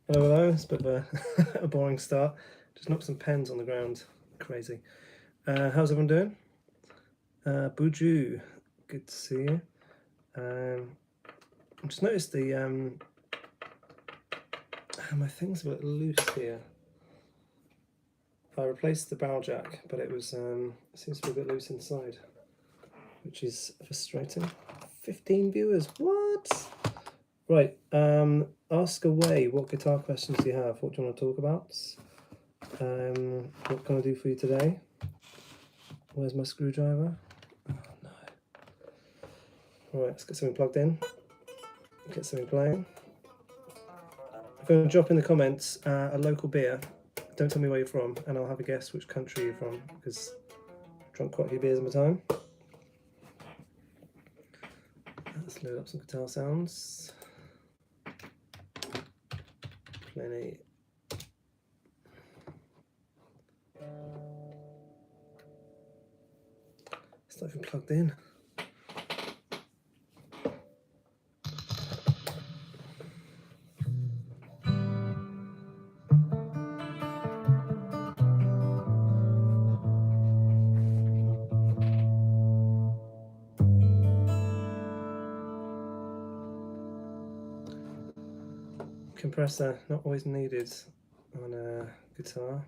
Hello, it's a bit of a boring start. Just knocked some pens on the ground. Crazy. How's everyone doing? Buju, good to see you. I just noticed my thing's a bit loose here. I replaced the barrel jack, but it was seems to be a bit loose inside, which is frustrating. 15 viewers, what? Right, ask away. What guitar questions do you have? What do you want to talk about? What can I do for you today? Where's my screwdriver? Oh no. Alright, let's get something plugged in. Get something playing. I'm going to drop in the comments a local beer. Don't tell me where you're from, and I'll have a guess which country you're from, because I've drunk quite a few beers in my time. Let's load up some guitar sounds. Plenty. It's not even plugged in. Compressor, not always needed on a guitar.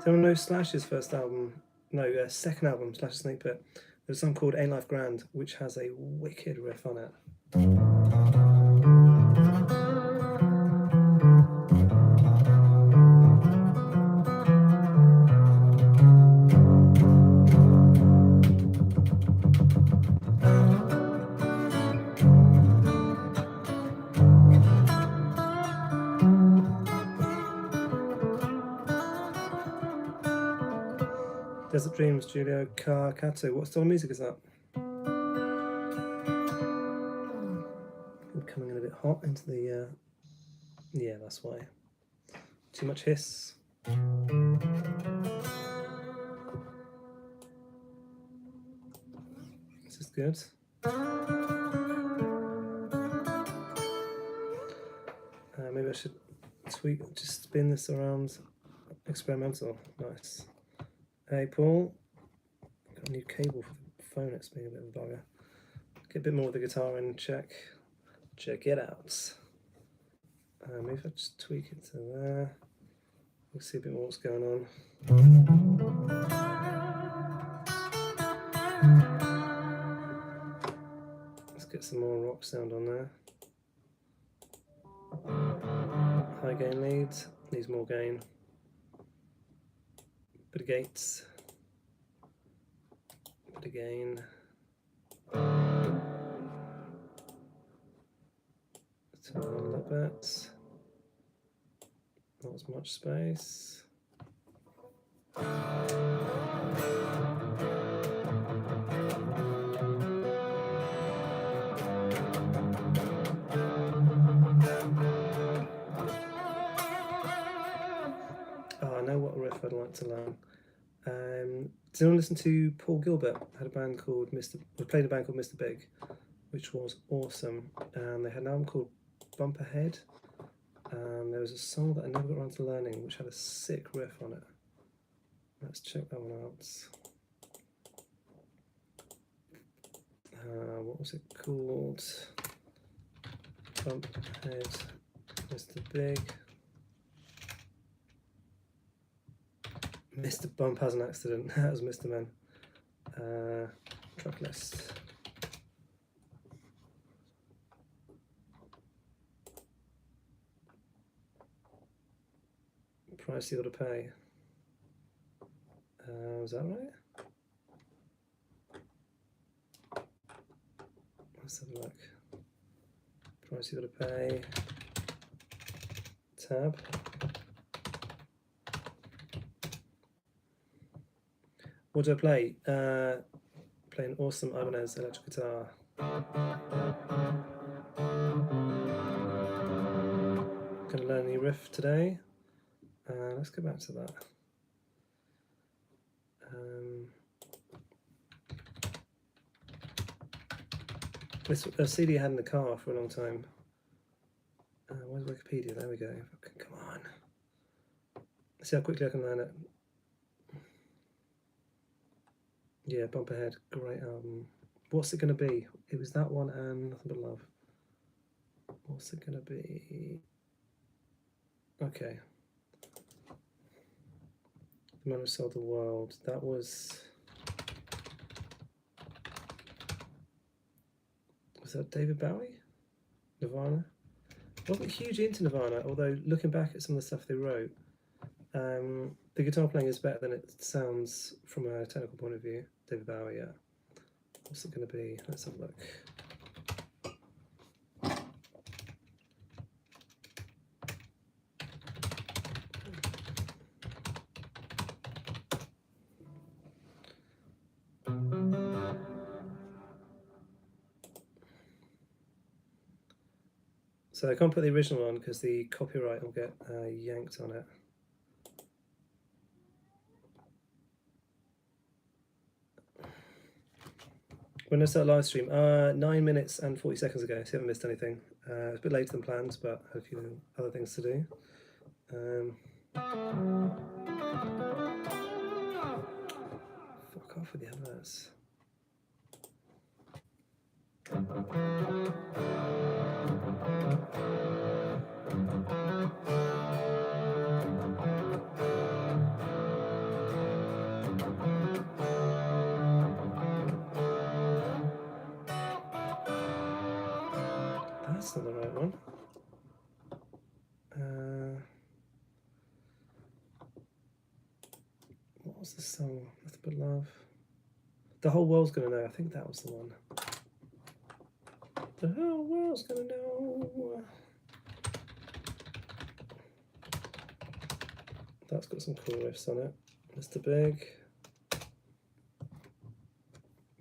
There were no Slash's first album, no, second album, Slash Snake Pit. There's a song called Ain't Life Grand, which has a wicked riff on it. Desert Dreams, Julio Kato. What style of music is that? I'm coming in a bit hot into the. Yeah, that's why. Too much hiss. This is good. Maybe I should tweak, just spin this around. Experimental, nice. Hey Paul, got a new cable for the phone. It's being a bit of a bugger. Get a bit more of the guitar and check it out. Maybe if I just tweak it to there, we'll see a bit more what's going on. Let's get some more rock sound on there. High gain leads, needs more gain. Bit of gates. Bit of gain. Turn on a little bit. Not as much space. Oh, I know what riff I'd like to learn. Does anyone listen to Paul Gilbert? Had a band called played a band called Mr. Big, which was awesome. And they had an album called Bump Ahead. And there was a song that I never got around to learning, which had a sick riff on it. Let's check that one out. What was it called? Bump Ahead, Mr. Big. Mr. Bump has an accident. That was Mr. Men. Track list. Price you got to pay. Was that right? Let's have a look. Price you got to pay. Tab. What do I play? Play an awesome Ibanez electric guitar. Gonna learn a new riff today. Let's go back to that. This CD I had in the car for a long time. Where's Wikipedia? There we go. Come on. Let's see how quickly I can learn it. Yeah, Bump Ahead, great album. What's it going to be? It was that one and Nothing But Love. What's it going to be? Okay. The Man Who Sold the World. That was that David Bowie? Nirvana? I wasn't huge into Nirvana, although looking back at some of the stuff they wrote, the guitar playing is better than it sounds from a technical point of view. David Bowie, yeah. What's it going to be? Let's have a look. So I can't put the original on because the copyright will get yanked on it. When I start live stream, 9 minutes and 40 seconds ago, so you haven't missed anything. It's a bit later than planned, but I have a few other things to do. Fuck off with the adverts. That's not the right one. What was the song? Nothing But Love. The Whole World's Gonna Know. I think that was the one. The whole world's gonna know. That's got some cool riffs on it. Mr. Big.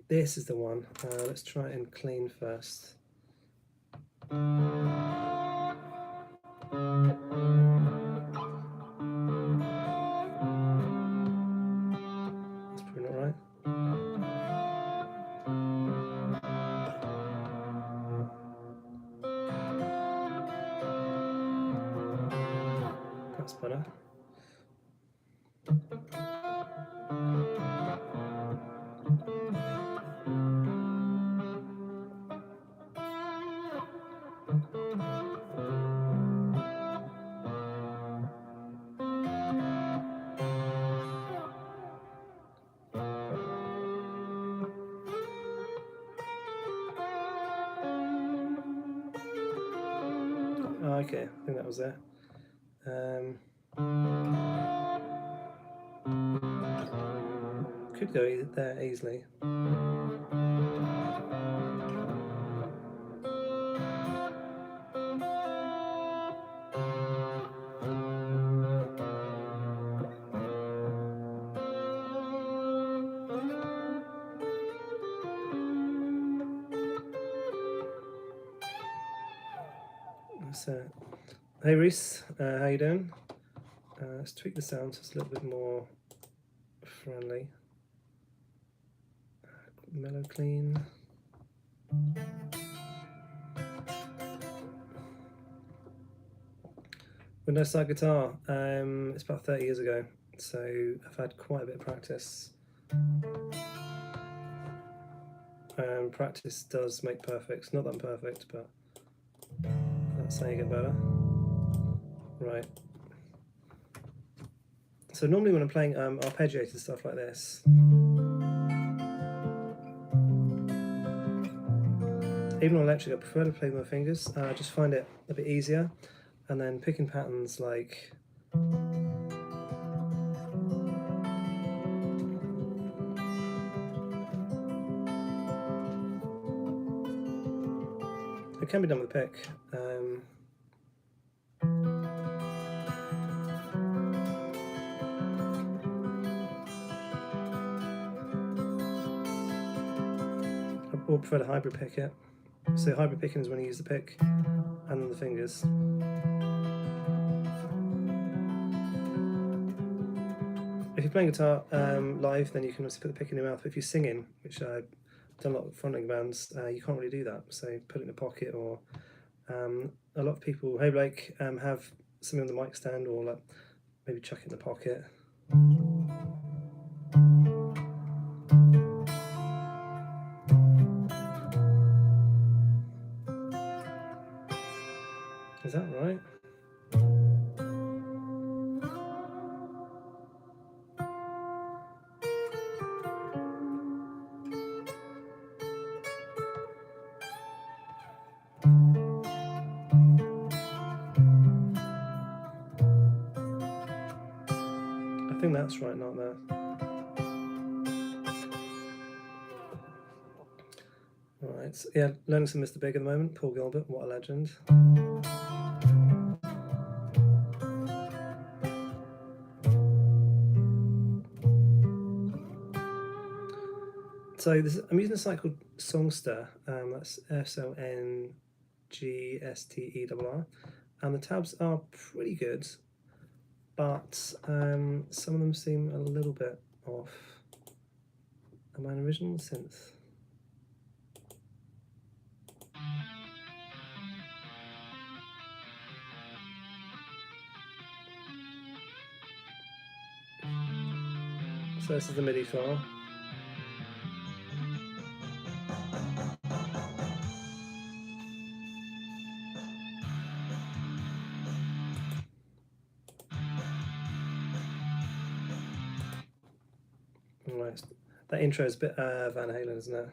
This is the one. Let's try it in clean first. That's probably not right. That's better. Oh, okay, I think that was there. Could go there easily. So, hey Reese, how you doing? Let's tweak the sound so it's a little bit more friendly. Mellow clean. When I started guitar, it's about 30 years ago, so I've had quite a bit of practice. Practice does make perfect. Not that I'm perfect, but that's how you get better. Right. So So normally when I'm playing arpeggiated stuff like this, even on electric, I prefer to play with my fingers. I just find it a bit easier. And then picking patterns like it can be done with a pick. I would prefer to hybrid pick it. So hybrid picking is when you use the pick and then the fingers. If you're playing guitar live, then you can also put the pick in your mouth. But if you're singing, which I've done a lot of fronting bands, you can't really do that. So put it in a pocket, or a lot of people, hey, like have something on the mic stand, or like maybe chuck it in the pocket. Is that right? I think that's right, not that. Alright, so yeah, learning some Mr. Big at the moment. Paul Gilbert, what a legend. So I'm using a site called Songster, that's SONGSTERR, and the tabs are pretty good, but some of them seem a little bit off. Am I an original synth? So this is the MIDI file. Right, that intro is a bit Van Halen, isn't it?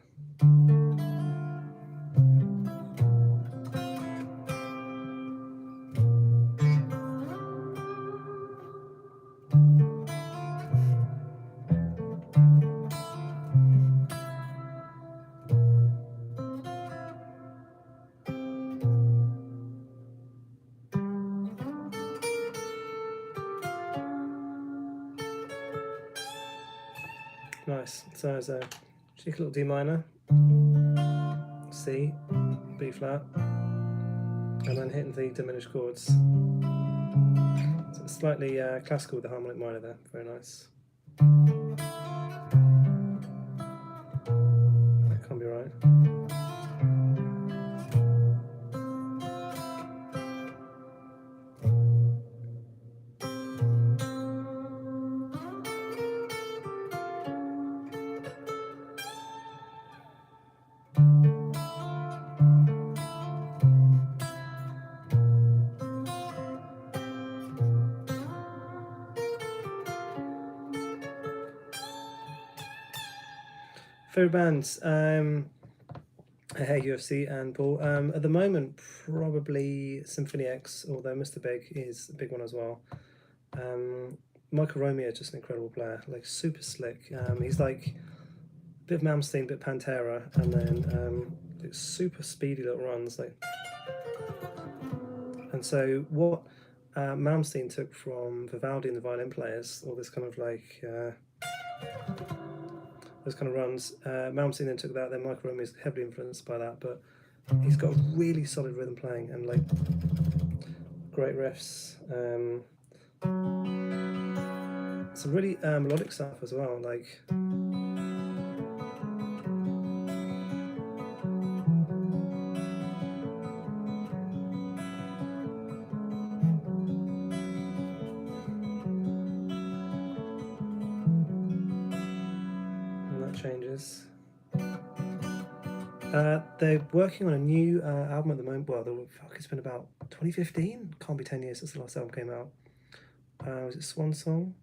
Nice. So there's a cheeky little D minor, C, B flat, and then hitting the diminished chords. So it's slightly classical with the harmonic minor there. Very nice. That can't be right. Favorite bands? Hey UFC and Paul. At the moment, probably Symphony X, although Mr. Big is a big one as well. Michael Romeo is just an incredible player, like super slick. He's like a bit of Malmsteen, bit Pantera, and then like super speedy little runs. Like, and so what Malmsteen took from Vivaldi and the violin players, all this kind of like those kind of runs. Malmsteen then took that. Then Michael Romeo is heavily influenced by that, but he's got a really solid rhythm playing and like great riffs. Some really melodic stuff as well, like. And that changes. They're working on a new album at the moment. Well, it's been about 2015. Can't be 10 years since the last album came out. Was it Swan Song?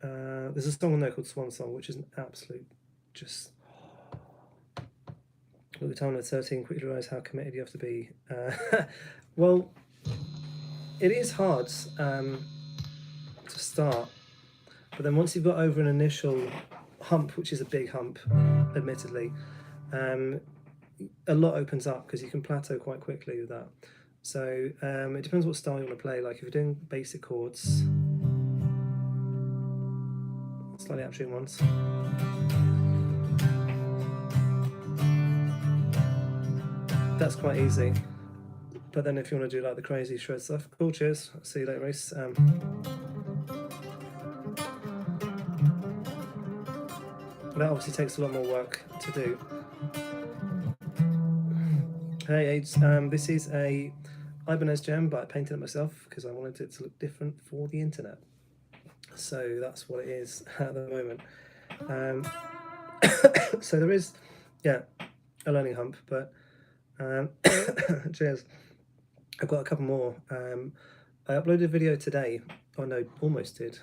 There's a song on there called Swan Song, which is an absolute just. Look at time at 13, quickly realise how committed you have to be. Well, it is hard to start, but then once you've got over an initial hump, which is a big hump, admittedly, a lot opens up because you can plateau quite quickly with that. So it depends what style you want to play. Like if you're doing basic chords, slightly upstream ones. That's quite easy. But then if you want to do like the crazy shred stuff, cool, cheers. See you later, Reese. That obviously takes a lot more work to do. Hey, AIDS. This is a Ibanez gem, but I painted it myself because I wanted it to look different for the internet. So that's what it is at the moment. So there is, yeah, a learning hump, but cheers. I've got a couple more. I uploaded a video today, oh no, almost did,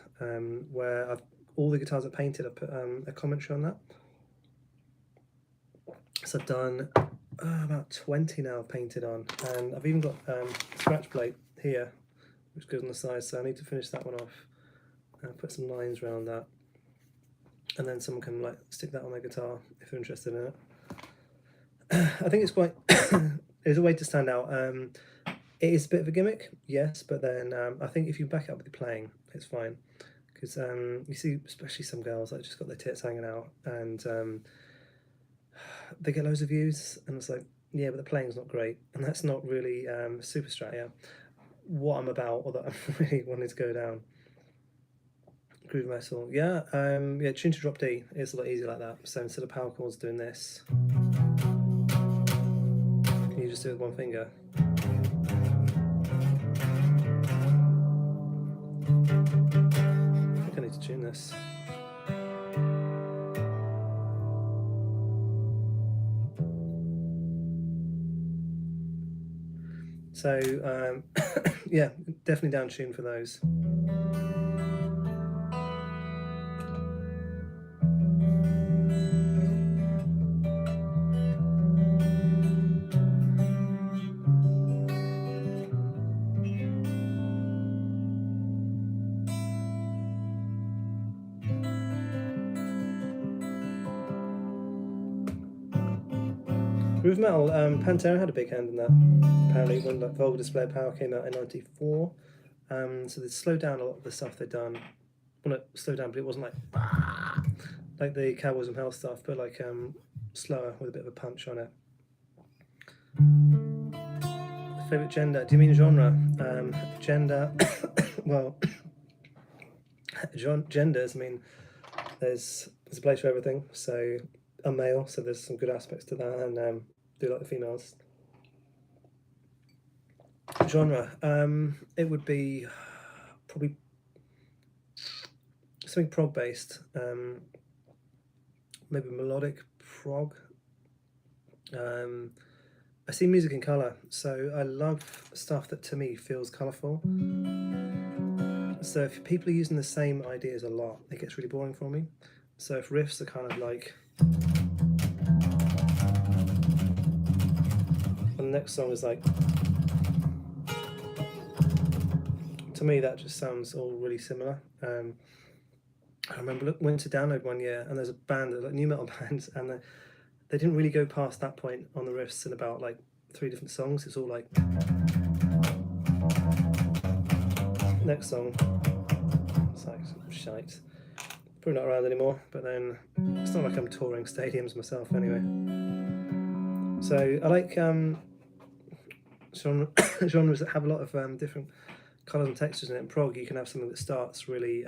where all the guitars I painted, I put a commentary on that. So I've done about 20 now I've painted on, and I've even got a scratch plate here, which goes on the side, so I need to finish that one off. Put some lines around that, and then someone can like stick that on their guitar if they're interested in it. I think it's quite, it's a way to stand out. It is a bit of a gimmick, yes, but then I think if you back it up with your playing, it's fine. Because you see, especially some girls that just got their tits hanging out, and they get loads of views, and it's like, yeah, but the playing's not great, and that's not really super Strat, what I'm about, or that I'm really wanting to go down. Groove metal, yeah, yeah. Tune to drop D is a lot easier like that. So instead of power chords doing this, you just do it with one finger. I think I need to tune this. So yeah, definitely down tune for those. Groove metal, Pantera had a big hand in that. Apparently, when like Vulgar Display of Power came out in '94, so they slowed down a lot of the stuff they'd done. Well, not slowed down, but it wasn't like the Cowboys from Hell stuff, but like slower with a bit of a punch on it. Favorite gender? Do you mean genre? Gender. Well, genders. I mean, there's a place for everything. So I'm male, so there's some good aspects to that, and do like the females. Genre, it would be probably something prog based, maybe melodic prog. I see music in colour, so I love stuff that to me feels colourful. So if people are using the same ideas a lot, it gets really boring for me. So if riffs are kind of like, and the next song is like, to me that just sounds all really similar. I remember went to Download one year, and there's a band, like new metal bands, and they didn't really go past that point on the riffs in about like 3 different songs. It's all like, next song, it's like shite. Probably not around anymore, but then it's not like I'm touring stadiums myself anyway. So I like genres that have a lot of different colours and textures in it. In prog, you can have something that starts really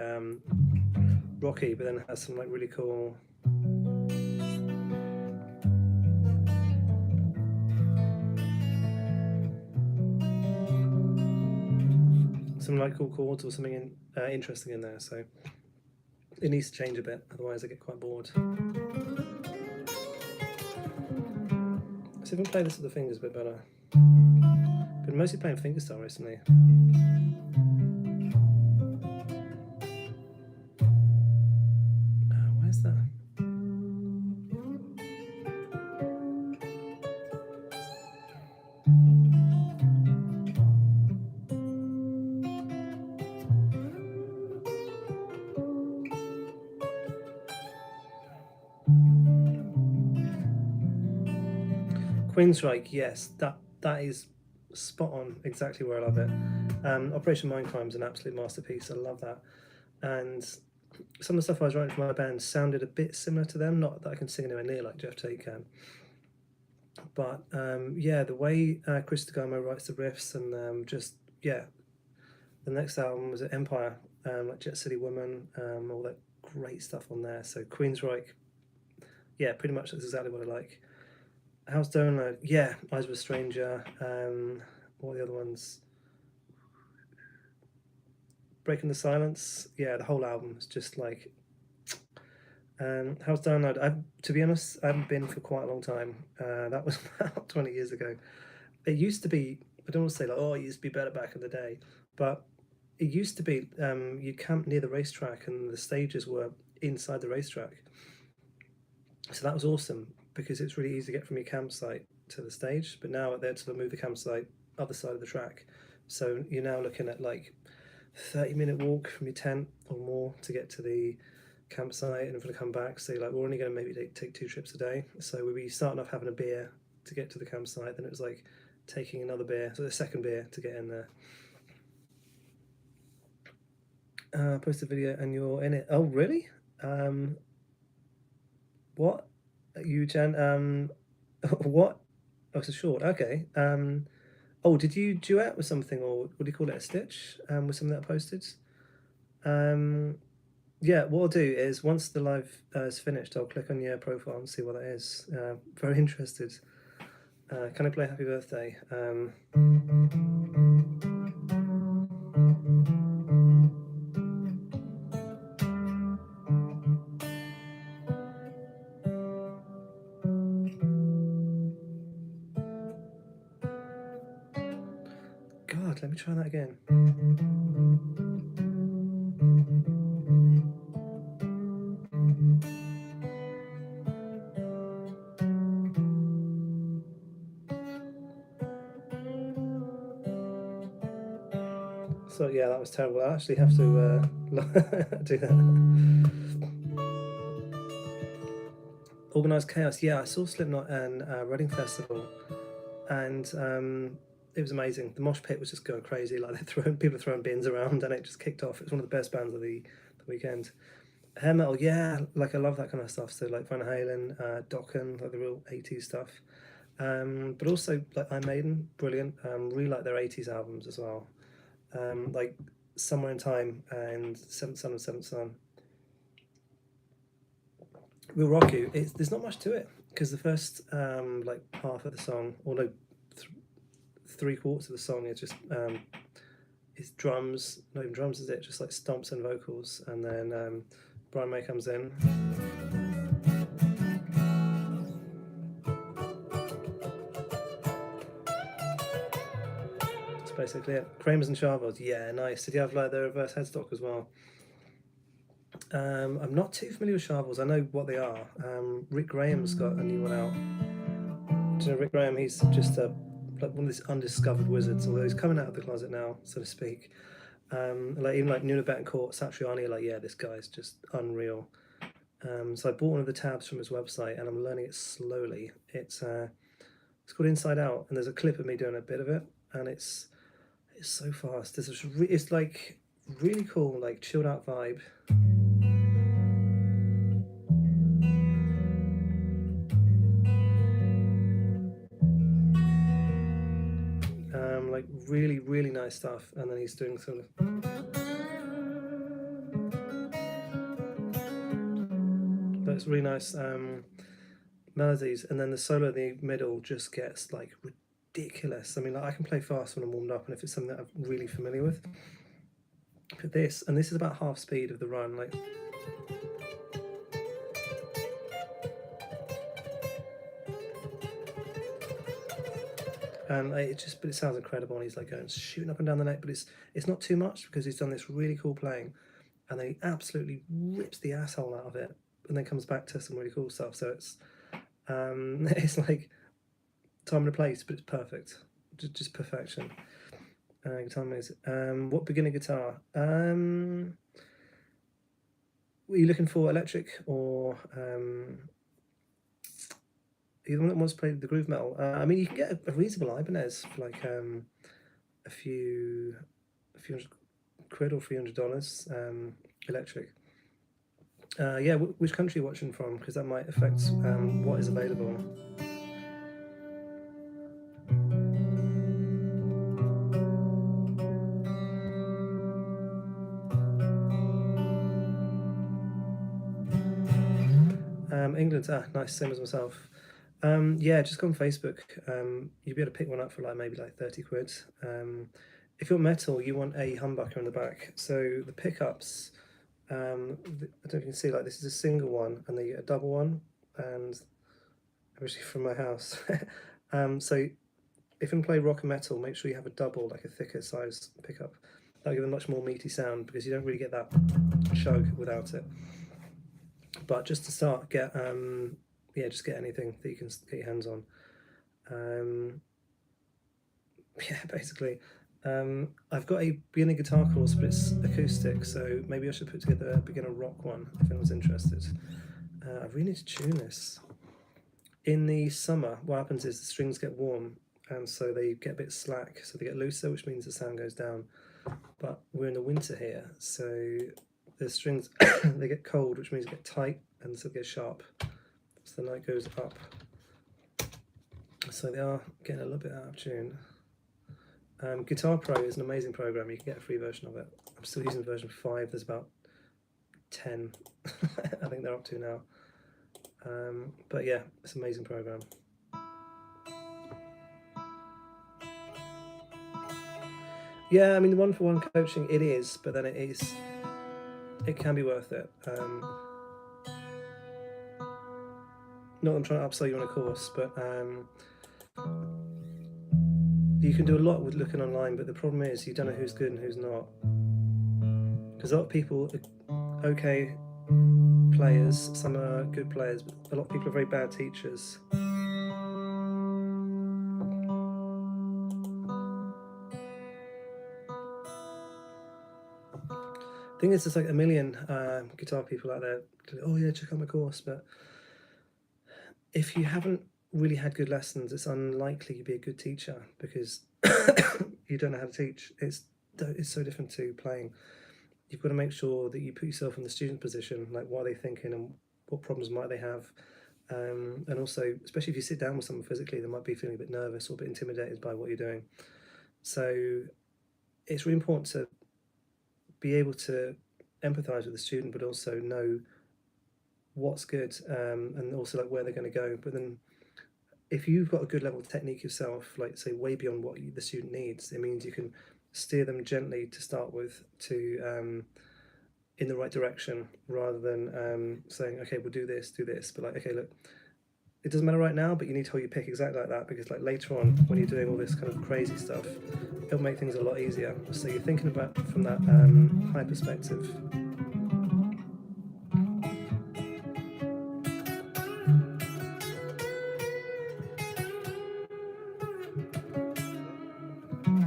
rocky, but then has some like really cool some like cool chords or something interesting in there. So it needs to change a bit, otherwise I get quite bored. Let's see if I can play this with the fingers a bit better. Been mostly playing fingerstyle recently. Queensryche, yes, that is spot on, exactly where I love it. Operation Mindcrime is an absolute masterpiece. I love that, and some of the stuff I was writing for my band sounded a bit similar to them. Not that I can sing anywhere near like Jeff Tate can, but yeah, the way Chris DeGarmo writes the riffs and just yeah, the next album was Empire, like Jet City Woman, all that great stuff on there. So Queensryche, yeah, pretty much that's exactly what I like. House Download, yeah, Eyes of a Stranger. What are the other ones? Breaking the Silence, yeah, the whole album is just like. House Download, to be honest, I haven't been for quite a long time. That was about 20 years ago. It used to be, I don't want to say like, oh, it used to be better back in the day, but it used to be you camped near the racetrack and the stages were inside the racetrack. So that was awesome because it's really easy to get from your campsite to the stage. But now they had to move the campsite other side of the track. So you're now looking at like 30-minute walk from your tent or more to get to the campsite, and if we come back, so like we're only going to maybe take 2 trips a day. So we'd be starting off having a beer to get to the campsite, then it was like taking another beer, so the second beer to get in there. Post a video and you're in it. Oh really? What? You Jen? What? Oh, it's a short. Okay. Oh, did you duet with something, or what do you call it, a stitch? With something that I posted. Yeah, what I'll do is once the live is finished, I'll click on your profile and see what that is. Very interested. Can I play Happy Birthday? God, let me try that again. So yeah, that was terrible. I actually have to do that. Organised Chaos. Yeah, I saw Slipknot and Reading Festival, and it was amazing. The mosh pit was just going crazy. Like people throwing bins around, and it just kicked off. It was one of the best bands of the weekend. Hair metal, yeah, like I love that kind of stuff. So like Van Halen, Dokken, like the real 80s stuff. But also like Iron Maiden, brilliant. Really like their 80s albums as well. Like Somewhere in Time and Seventh Son of Seventh Son. We'll Rock You. There's not much to it because the first like half of the song, or no, 3/4 of the song is just it's drums, not even drums, is it? Just like stomps and vocals, and then Brian May comes in. That's basically it. Kramers and Sharvels, yeah, nice. Did you have like the reverse headstock as well? I'm not too familiar with Sharvels. I know what they are. Rick Graham's got a new one out. Do you know Rick Graham? He's just like one of these undiscovered wizards, although he's coming out of the closet now, so to speak. Like even like Nuno Betancourt, Satriani, like yeah, this guy's just unreal. So I bought one of the tabs from his website, and I'm learning it slowly. It's called Inside Out, and there's a clip of me doing a bit of it, and it's so fast. It's like really cool, like chilled out vibe. Like really, really nice stuff, and then he's doing sort of. That's really nice melodies, and then the solo in the middle just gets like ridiculous. I mean, like, I can play fast when I'm warmed up, and if it's something that I'm really familiar with. But this is about half speed of the run, like. And but it sounds incredible, and he's like going shooting up and down the neck, but it's not too much because he's done this really cool playing, and then he absolutely rips the asshole out of it, and then comes back to some really cool stuff. So it's it's like time and a place, but it's perfect, just perfection. Guitar music. What beginner guitar? Were you looking for electric or you the one that wants to play the groove metal? I mean, you can get a reasonable Ibanez for like a few hundred quid or $300 electric. Yeah, which country are you watching from? Because that might affect what is available. England, nice, same as myself. Yeah, just go on Facebook. You'll be able to pick one up for like maybe like 30 quid. If you're metal, you want a humbucker in the back. So the pickups, I don't know if you can see, like this is a single one, and then you get a double one, and originally from my house. So if you play rock and metal, make sure you have a double, like a thicker size pickup. That'll give a much more meaty sound because you don't really get that chug without it. But just to start, get yeah, just get anything that you can get your hands on. Yeah, basically. I've got a beginner guitar course, but it's acoustic, so maybe I should put together a beginner rock one if anyone's interested. I really need to tune this. In the summer, what happens is the strings get warm, and so they get a bit slack, so they get looser, which means the sound goes down. But we're in the winter here, so the strings they get cold, which means they get tight, and so they get sharp. So the note goes up. So they are getting a little bit out of tune. Guitar Pro is an amazing program. You can get a free version of it. I'm still using version 5. There's about 10 I think they're up to now. But yeah, it's an amazing program. Yeah, I mean, the one-for-one coaching, it is, but then it can be worth it. Not that I'm trying to upsell you on a course, but you can do a lot with looking online, but the problem is you don't know who's good and who's not. Because a lot of people are okay players, some are good players, but a lot of people are very bad teachers. I think there's like a million guitar people out there. Oh yeah, check out my course. But if you haven't really had good lessons, it's unlikely you'd be a good teacher because you don't know how to teach. It's so different to playing. You've got to make sure that you put yourself in the student position, like what are they thinking and what problems might they have. And also, especially if you sit down with someone physically, they might be feeling a bit nervous or a bit intimidated by what you're doing. So it's really important to be able to empathize with the student, but also know what's good and also like where they're going to go. But then if you've got a good level of technique yourself, like say way beyond what the student needs, it means you can steer them gently to start with to in the right direction, rather than saying, okay, we'll do this, but like, okay, look, it doesn't matter right now, but you need to hold your pick exactly like that, because like later on when you're doing all this kind of crazy stuff, it'll make things a lot easier. So you're thinking about from that high perspective.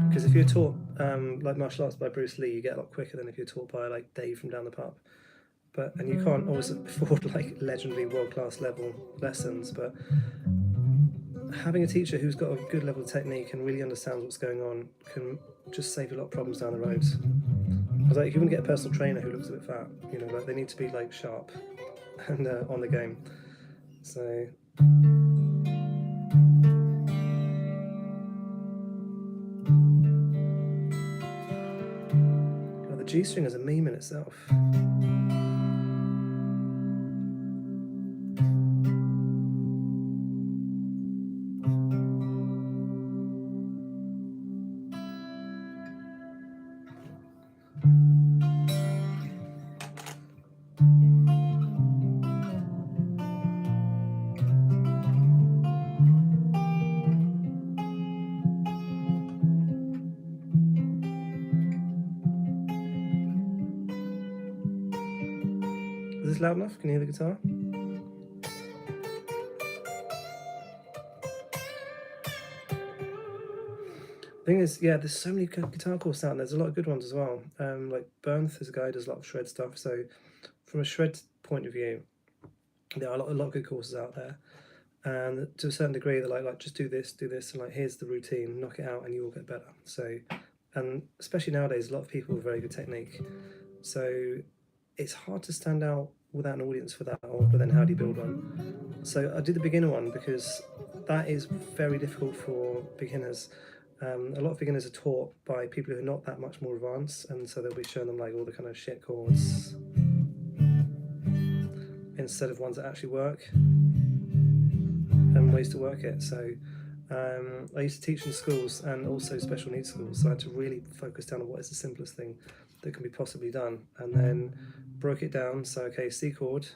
Because if you're taught like martial arts by Bruce Lee, you get a lot quicker than if you're taught by like Dave from down the pub. And you can't always afford like legendary world-class level lessons, but having a teacher who's got a good level of technique and really understands what's going on can just save a lot of problems down the road. I was like, if you want to get a personal trainer who looks a bit fat, you know, like they need to be like sharp and on the game. So God, the G string is a meme in itself. Is this loud enough? Can you hear the guitar? Thing is, yeah, there's so many guitar courses out, and there's a lot of good ones as well. Like Bernth is a guy who does a lot of shred stuff. So from a shred point of view, there are a lot of good courses out there. and to a certain degree, they're like just do this, and like here's the routine, knock it out, and you will get better. So, and especially nowadays, a lot of people with very good technique. So it's hard to stand out without an audience for that, but then how do you build one? So I did the beginner one because that is very difficult for beginners. A lot of beginners are taught by people who are not that much more advanced, and so they'll be showing them like all the kind of shit chords instead of ones that actually work and ways to work it. So I used to teach in schools and also special needs schools, so I had to really focus down on what is the simplest thing that can be possibly done, and then broke it down. So okay, C chord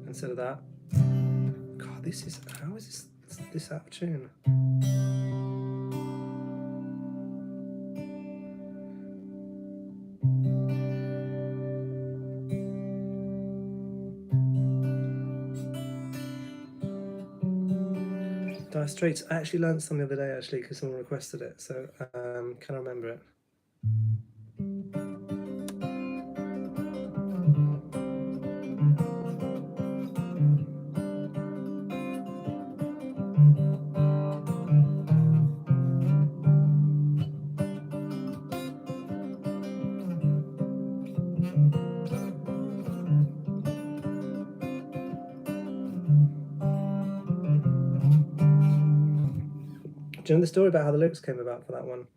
instead of that. God, how is this out of tune? Dire Straits, I actually learned some the other day actually because someone requested it, so can I remember it? Do you know the story about how the lyrics came about for that one?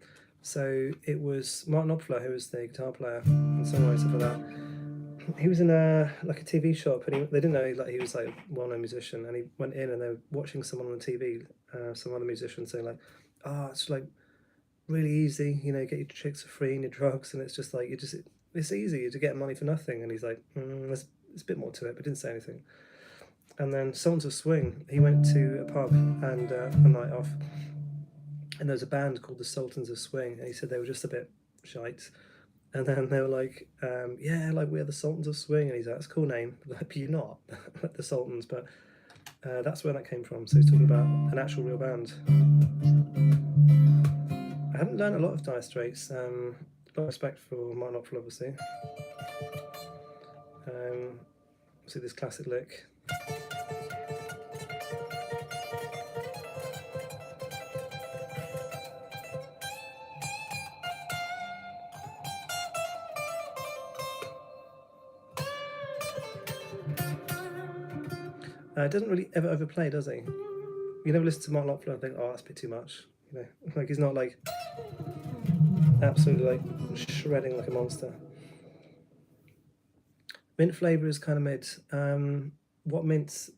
So it was Martin Knopfler, who was the guitar player and songwriter for that. He was in a TV shop, and they didn't know he was like a well-known musician, and he went in and they were watching someone on the TV, some other musician saying like, it's like really easy, get your chicks for free and your drugs, and it's just like it's easy to get money for nothing. And he's like, there's a bit more to it, but didn't say anything. And then Sultans of Swing, he went to a pub and a night off, and there was a band called the Sultans of Swing, and he said they were just a bit shite. And then they were like, yeah, like we're the Sultans of Swing, and he's like, that's a cool name, but you're not the Sultans. But that's where that came from. So he's talking about an actual real band. I haven't learned a lot of Dire Straits. A lot of respect for Martin Knopfler, obviously. See this classic lick. Doesn't really ever overplay, does he? You never listen to Martin Knopfler and think, oh, that's a bit too much. Like he's not like absolutely like shredding like a monster. Mint flavour is kind of mid. What mint?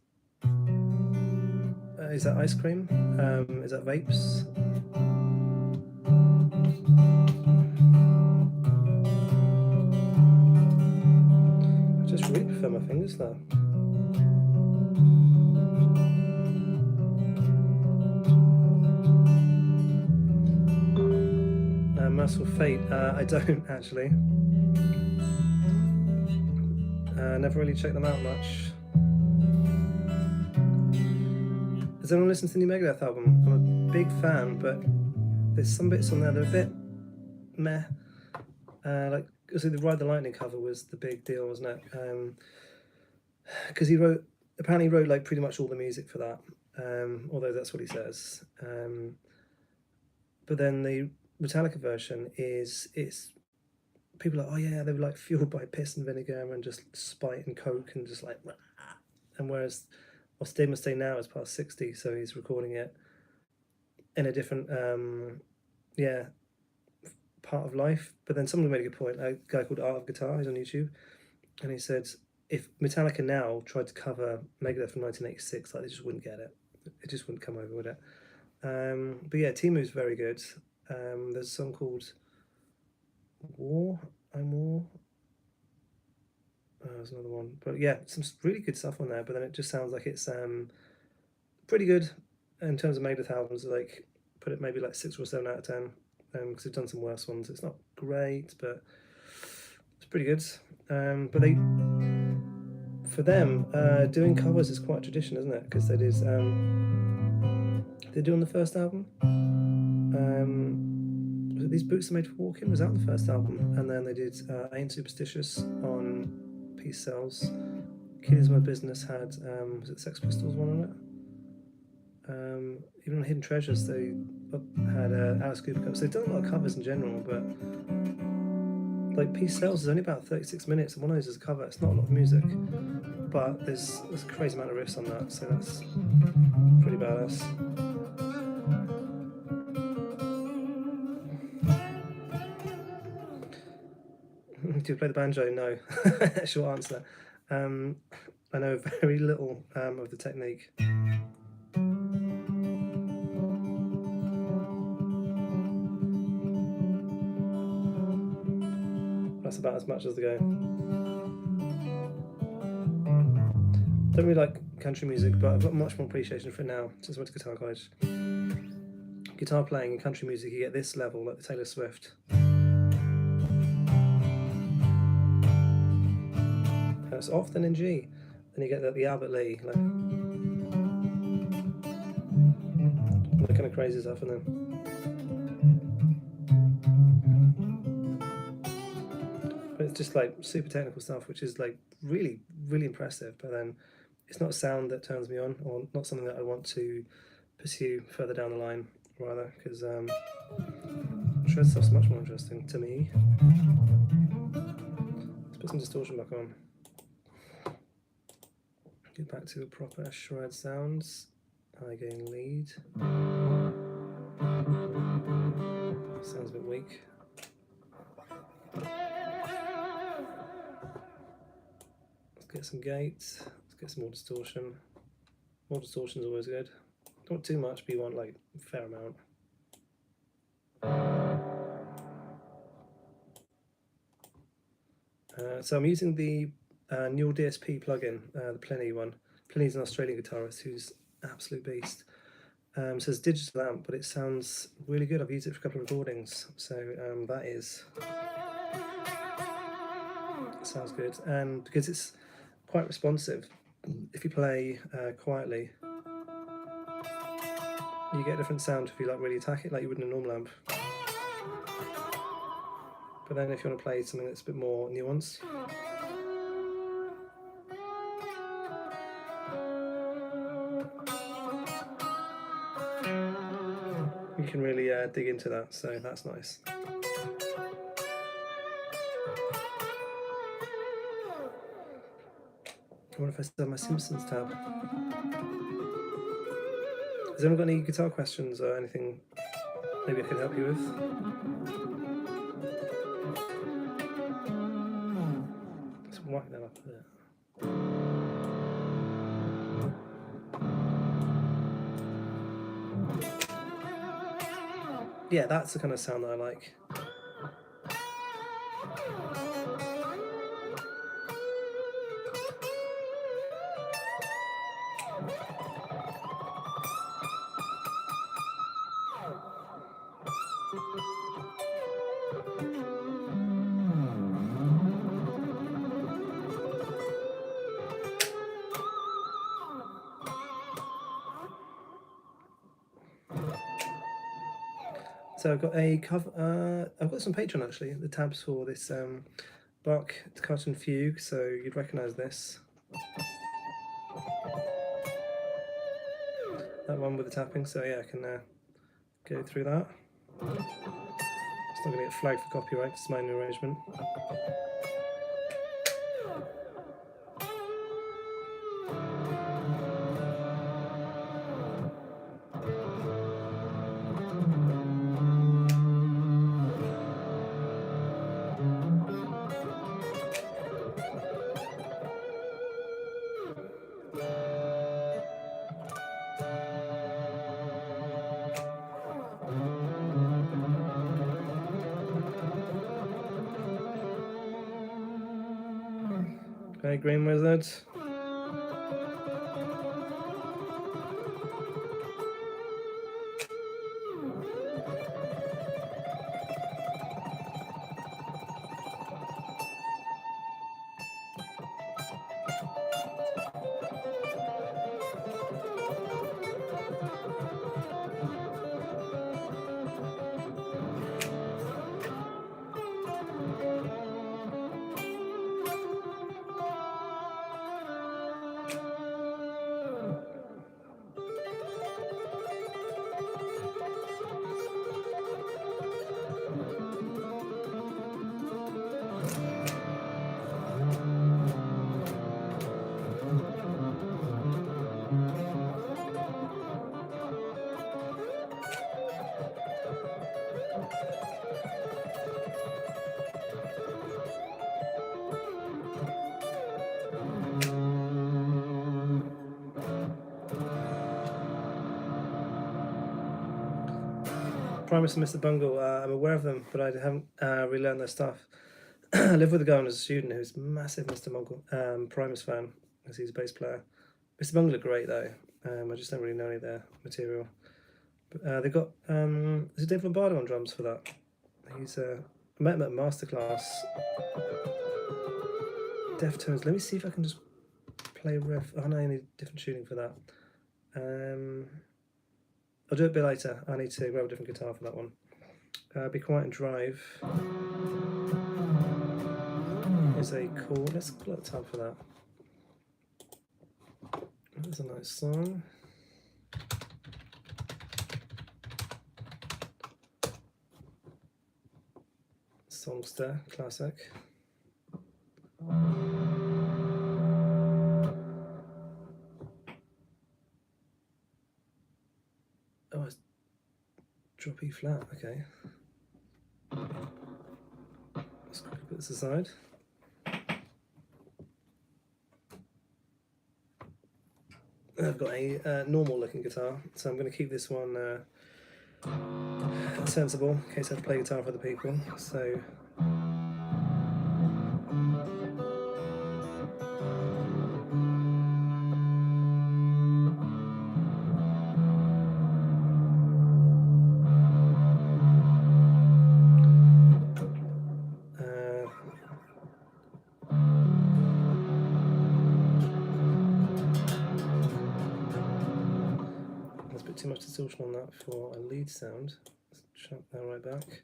Is that ice cream? Is that vapes? I just really prefer my fingers though. Merciful Fate, I don't actually. Never really checked them out much. Has anyone listened to the new Megadeth album? I'm a big fan, but there's some bits on there that are a bit meh. Like, so the Ride the Lightning cover was the big deal, wasn't it? Because he apparently wrote like pretty much all the music for that, although that's what he says. But then the Metallica version it's people are like, oh yeah, they were like fueled by piss and vinegar and just spite and coke and just like, and whereas Dave Mustaine now is past 60, so he's recording it in a different part of life. But then someone made a good point, a guy called Art of Guitar, he's on YouTube, and he said if Metallica now tried to cover Megadeth from 1986, like they just wouldn't get it. It just wouldn't come over, would it? But yeah, Timu's very good. There's a song called War. There's another one, but yeah, some really good stuff on there. But then it just sounds like it's pretty good in terms of Megadeth albums. Like put it maybe like 6 or 7 out of 10, because they've done some worse ones. It's not great, but it's pretty good. But for them, doing covers is quite a tradition, isn't it? Because they did on the first album. These Boots Are Made for Walking was out on the first album, and then they did I Ain't Superstitious on Peace Sells. Kid Is My Business had was it Sex Pistols one on it? Even on Hidden Treasures, they had Alice Cooper covers. They've done a lot of covers in general, but like Peace Sells is only about 36 minutes, and one of those is a cover. It's not a lot of music, but there's a crazy amount of riffs on that, so that's pretty badass. Do you play the banjo? No. Short answer. I know very little of the technique. That's about as much as the go. Don't really like country music, but I've got much more appreciation for it now since I went to guitar college. Guitar playing in country music, you get this level, like the Taylor Swift. And it's often in G. Then you get the Albert Lee, like, all that kind of crazy stuff, and then but it's just like super technical stuff, which is like really, really impressive. But then it's not a sound that turns me on, or not something that I want to pursue further down the line, rather, because shred stuff's much more interesting to me. Let's put some distortion back on. Get back to the proper shred sounds. High gain lead. Sounds a bit weak. Let's get some gates. Let's get some more distortion. More distortion is always good. Don't want too much, but you want like a fair amount. So I'm using the Newell DSP plugin, the Pliny one. Pliny's an Australian guitarist who's an absolute beast. So it's digital amp, but it sounds really good. I've used it for a couple of recordings, so sounds good. And because it's quite responsive, if you play quietly, you get a different sound if you like really attack it like you would in a normal amp. But then if you want to play something that's a bit more nuanced, you can really dig into that, so that's nice. I wonder if I still have my Simpsons tab. Has anyone got any guitar questions or anything maybe I can help you with? Let's whack that up there. Yeah, that's the kind of sound that I like. So I've got a cover. I've got some Patreon actually. The tabs for this Bach Toccata and Fugue, so you'd recognise this. That one with the tapping. So yeah, I can go through that. It's not going to get flagged for copyright. It's my new arrangement. Okay, Green Wizard. Primus and Mr. Bungle, I'm aware of them, but I haven't relearned their stuff. I live with a guy as a student who's a massive Mr. Bungle Primus fan, as he's a bass player. Mr. Bungle are great though. I just don't really know any of their material. But they've got is it Dave Lombardo on drums for that? He's I met him at a masterclass. Deftones. Let me see if I can just play a riff. Oh no, I need different tuning for that. I'll do it a bit later. I need to grab a different guitar for that one. Be Quiet and Drive is a chord. Let's pull up the tab for that. That's a nice song. Songster, classic. Oh, it's drop E flat, okay. Let's quickly put this aside. I've got a normal looking guitar, so I'm going to keep this one sensible in case I have to play guitar for other people. So too much distortion on that for a lead sound. Let's chop that right back.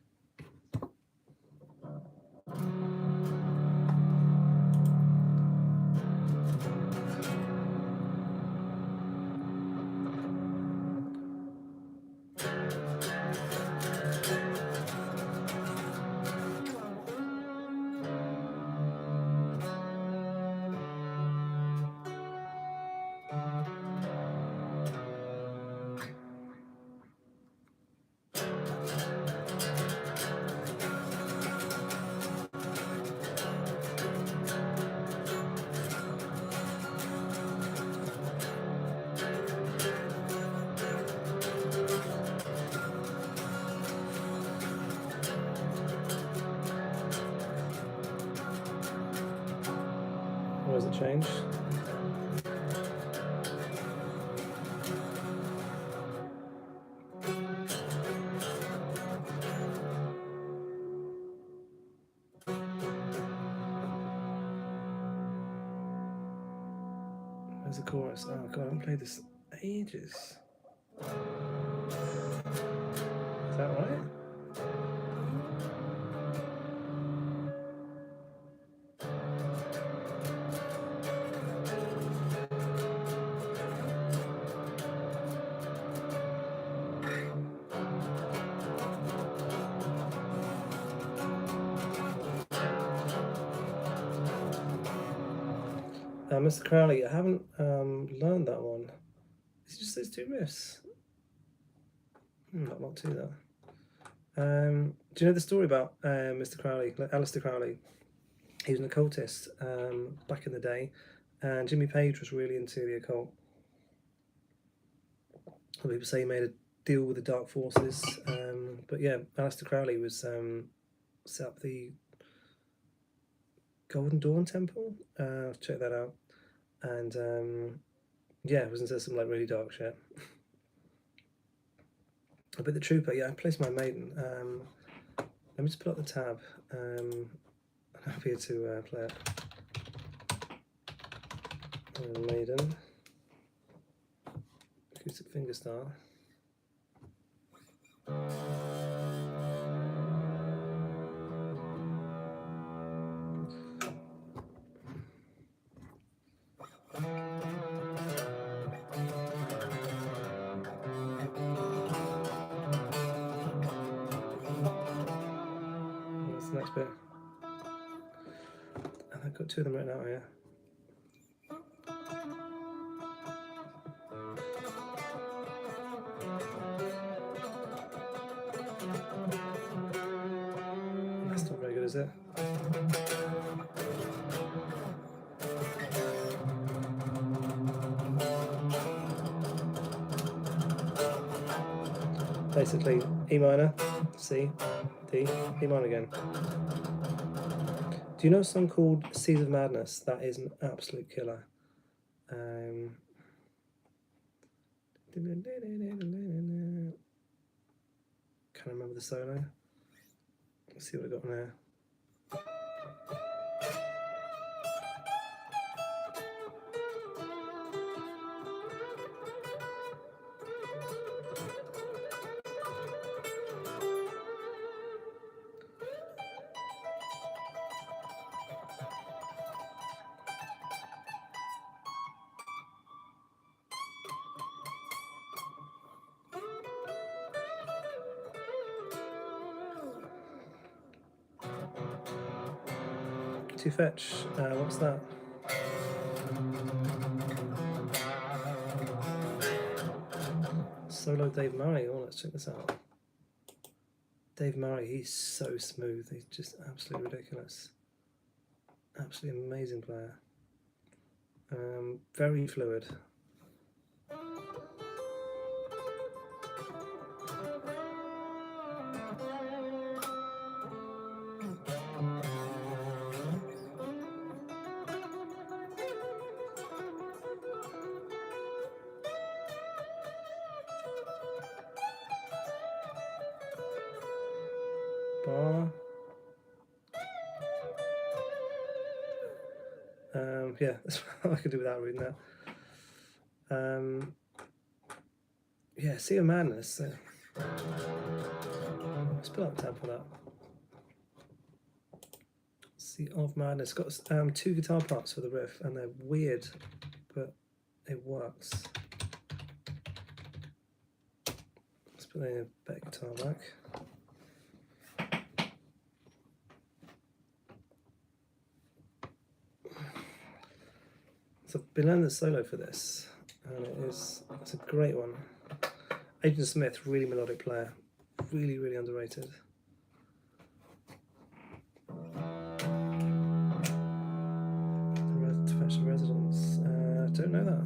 Or has it changed? Where's the chorus? Oh god, I haven't played this ages. Is that right? Mr. Crowley, I haven't learned that one. It's just those two riffs. Not too that. Do you know the story about Mr. Crowley, like Aleister Crowley? He was an occultist back in the day, and Jimmy Page was really into the occult. People say he made a deal with the dark forces, but yeah, Aleister Crowley was set up the Golden Dawn Temple. Check that out. And yeah, it was into some like really dark shit. But the Trooper, yeah, I placed my Maiden. Let me just pull up the tab. I'm happy to play it. Maiden. Acoustic fingerstyle. Next bit. And I've got two of them right now, yeah. That's not very good, is it? Basically, E minor, C, D, E minor again. Do you know a song called Seas of Madness? That is an absolute killer. Can't remember the solo. Let's see what I got on there. To fetch, what's that? Solo Dave Murray. Oh, let's check this out. Dave Murray, he's so smooth. He's just absolutely ridiculous. Absolutely amazing player. Very fluid. Bar. Yeah, that's what I can do without reading that. Yeah, Sea of Madness. Let's put up tab for that. Sea of Madness. Got 2 guitar parts for the riff, and they're weird, but it works. Let's put the better guitar back. So I've been learning the solo for this, and it's a great one. Agent Smith, really melodic player, really, really underrated. To fetch the Residents, don't know that.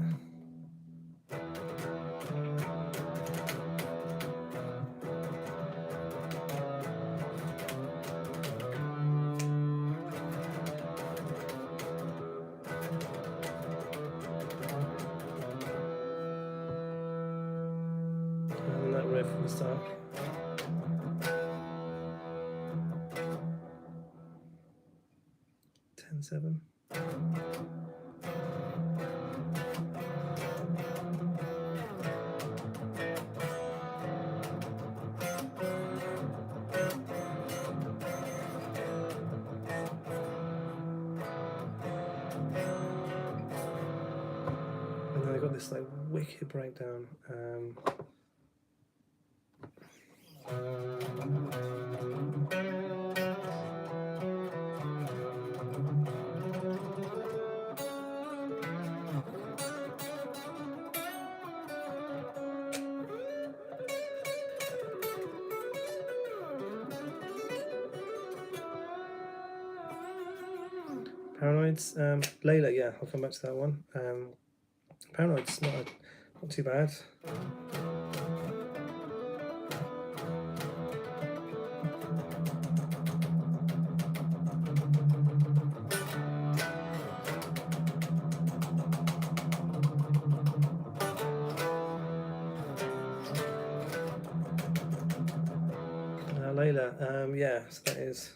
And that riff from the start. Ten-7. And then I got this like wicked breakdown. Paranoids, Layla, yeah, I'll come back to that one. Paranoids, not too bad. Layla, yeah, so that is.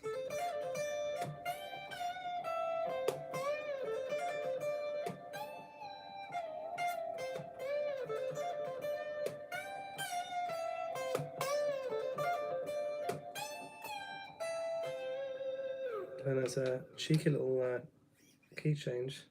And there's a cheeky little key change.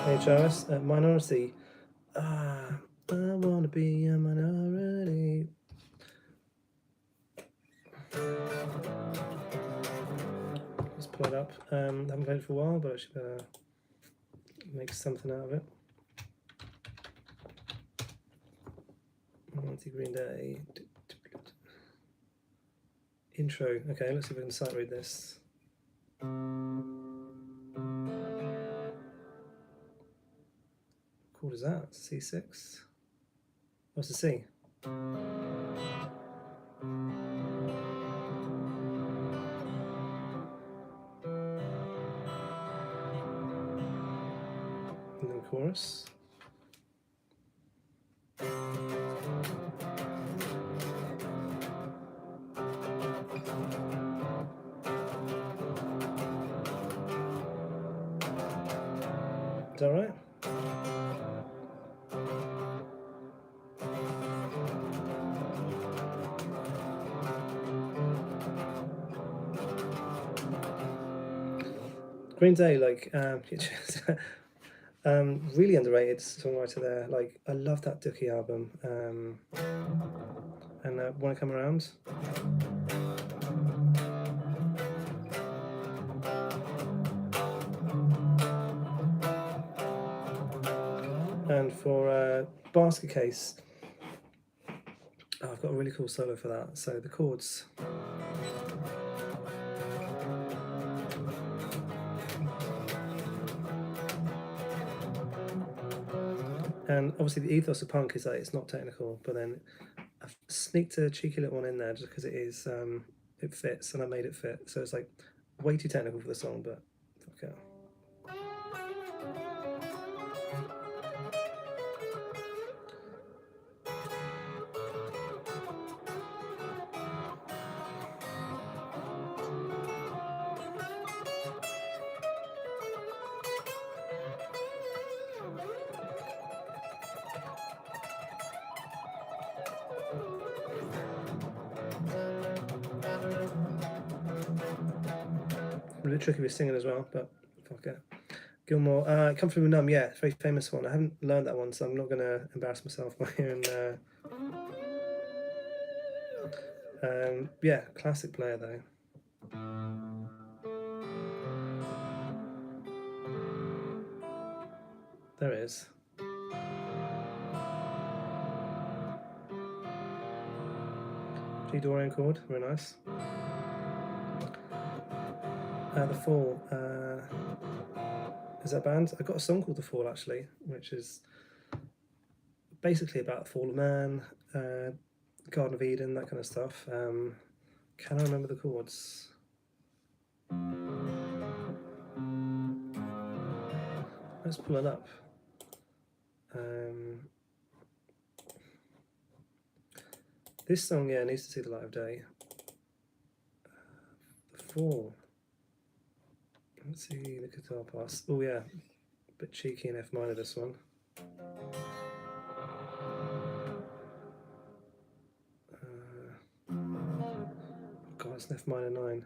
HRS, minority. I wanna be a minority. Let's pull it up. Haven't played it for a while, but I should make something out of it. Green Day. Intro. Okay, let's see if we can sight read this. What chord is that? C6? What's the C? And then chorus. Is that right? Green Day, like, really underrated songwriter there. Like, I love that Dookie album. And Wanna Come Around? And for Basket Case, I've got a really cool solo for that. So the chords. And obviously the ethos of punk is that it's not technical, but then I've sneaked a cheeky little one in there just because it is, it fits, and I made it fit. So it's like way too technical for the song, but fuck it. Really tricky with singing as well, but fuck it. Gilmore, Come Through Numb, yeah, very famous one. I haven't learned that one, so I'm not going to embarrass myself by hearing. Yeah, classic player though. There it is. G Dorian chord, very nice. The Fall. Is that band? I got a song called The Fall actually, which is basically about the fall of man, Garden of Eden, that kind of stuff. Can I remember the chords? Let's pull it up. This song, yeah, needs to see the light of day. The Fall. Let's see the guitar pass. Oh yeah, a bit cheeky in F minor this one. God, it's an F minor 9.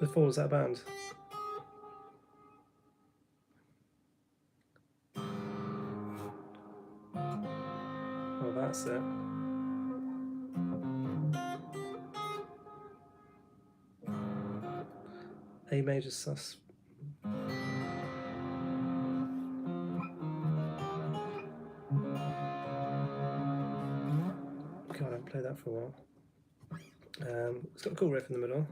The Fall, is that a band? Oh, that's it. A major sus. God, I haven't played that for a while. It's got a cool riff in the middle.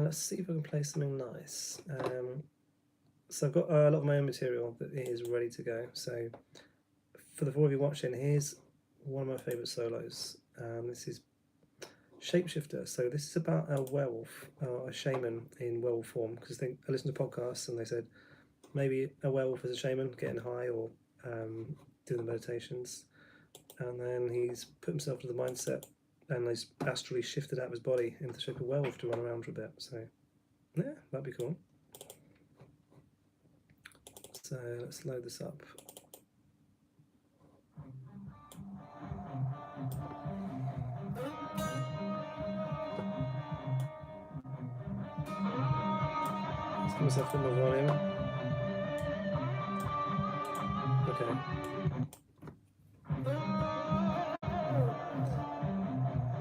Let's see if I can play something nice. So I've got a lot of my own material that is ready to go. So for the four of you watching, here's one of my favourite solos. This is Shapeshifter. So this is about a werewolf, a shaman in werewolf form. Because I listened to podcasts and they said maybe a werewolf is a shaman getting high or doing the meditations, and then he's put himself to the mindset and he's astrally shifted out of his body into the shape of a werewolf to run around for a bit. So yeah, that'd be cool. So let's load this up. Let's give myself a bit more volume. Okay.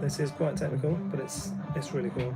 This is quite technical, but it's really cool.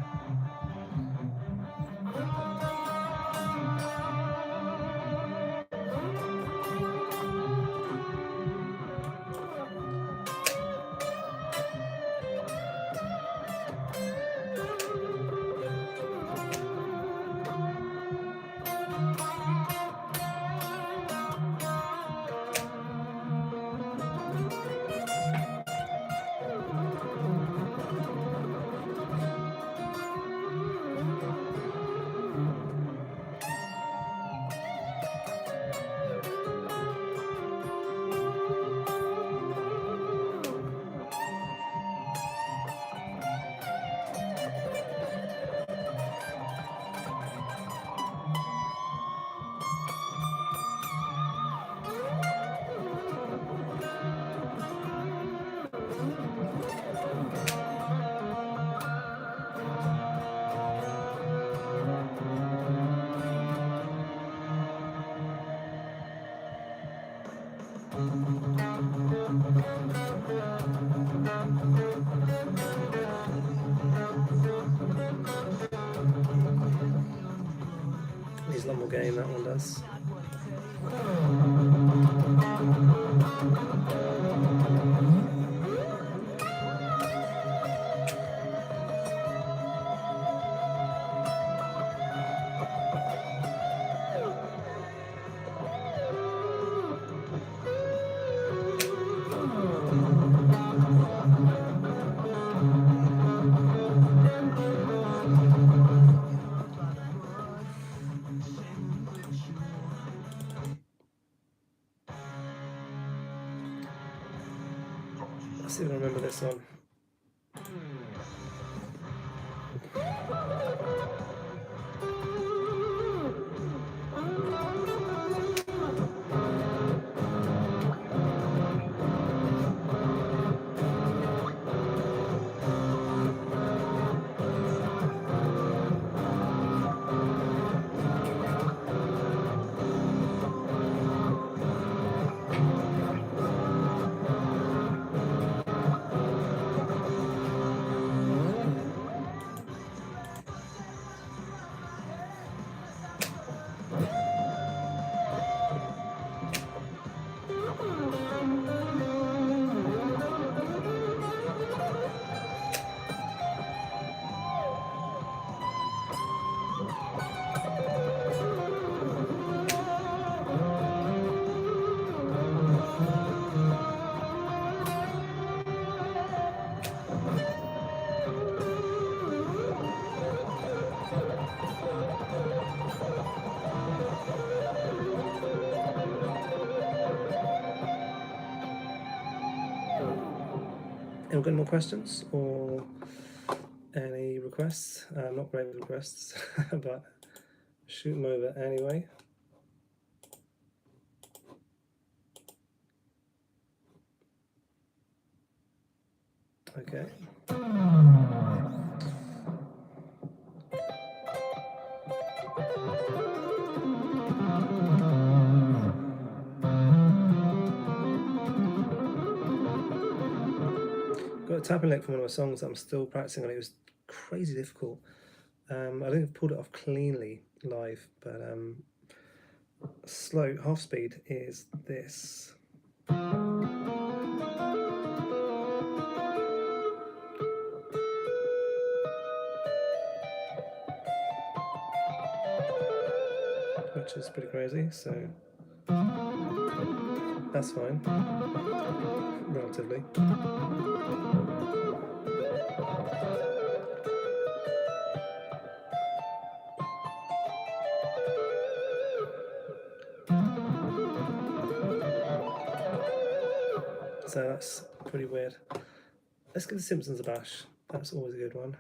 Needs a lot more gain, that one does. Let's see if I remember this one. Anyone got any more questions or any requests? I'm not great with requests, but shoot them over anyway. Okay. Got a tapping lick from one of my songs that I'm still practicing on. It was crazy difficult. I think I've pulled it off cleanly live, but slow half speed is this. which is pretty crazy, so that's fine, relatively. So that's pretty weird. Let's give The Simpsons a bash. That's always a good one.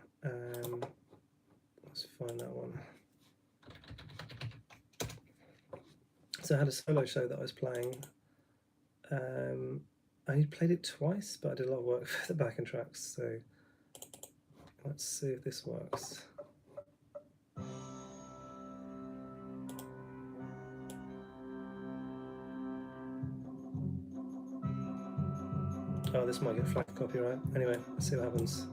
Let's find that one. So I had a solo show that I was playing. I only played it twice, but I did a lot of work for the backing tracks. So let's see if this works. Oh, this might get flagged copyright. Anyway, let's see what happens.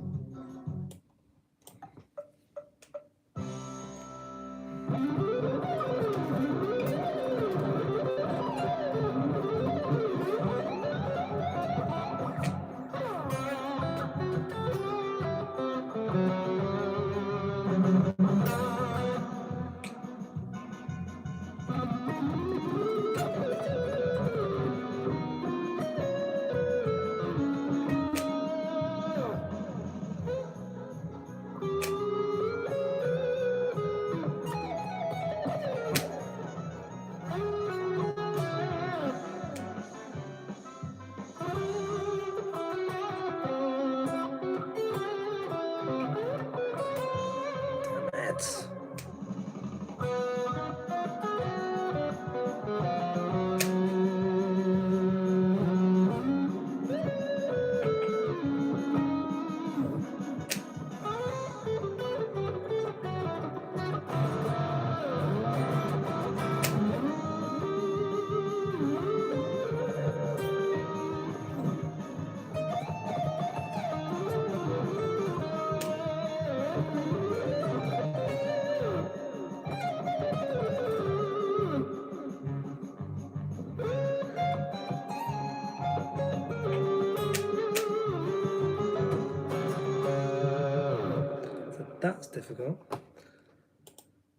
That's difficult.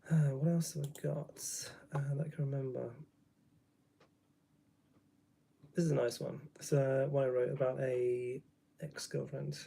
What else have I got that I can remember? This is a nice one. It's one I wrote about a ex-girlfriend.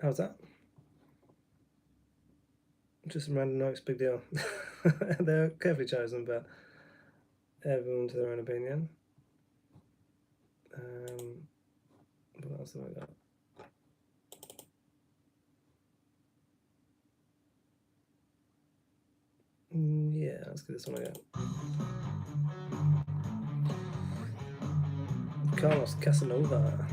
How's that? Just some random notes, big deal. They're carefully chosen, but everyone to their own opinion. What else have I got? Yeah, let's get this one again. Carlos Casanova.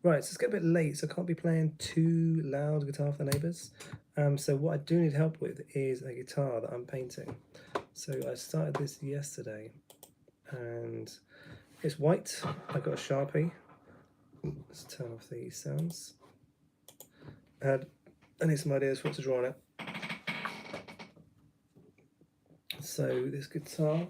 Right, so it's getting a bit late, so I can't be playing too loud guitar for the neighbours. So what I do need help with is a guitar that I'm painting. So I started this yesterday, and it's white. I've got a Sharpie. Let's turn off these sounds. I need some ideas for what to draw on it. So this guitar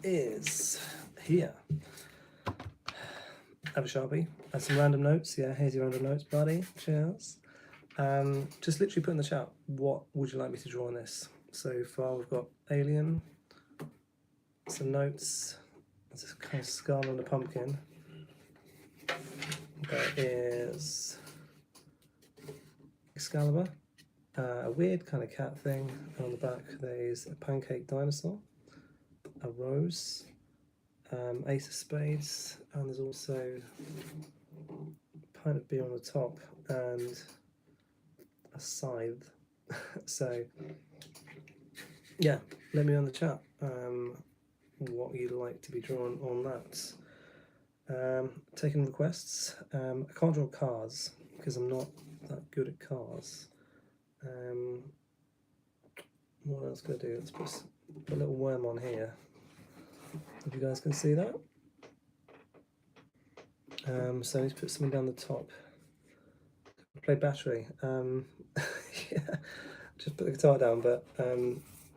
is here. Have a Sharpie, add some random notes. Yeah, here's your random notes, buddy. Cheers. Just literally put in the chat, what would you like me to draw on this? So far we've got alien, some notes, there's a kind of skull and a pumpkin. There is Excalibur, a weird kind of cat thing, and on the back there's a pancake dinosaur, a rose, ace of spades, and there's also a pint of beer on the top and a scythe. So yeah, let me know in the chat what you'd like to be drawn on that. Taking requests. I can't draw cars because I'm not that good at cars. What else can I do? Let's put a little worm on here. If you guys can see that. So let's put something down the top. Play battery. Yeah, just put the guitar down, but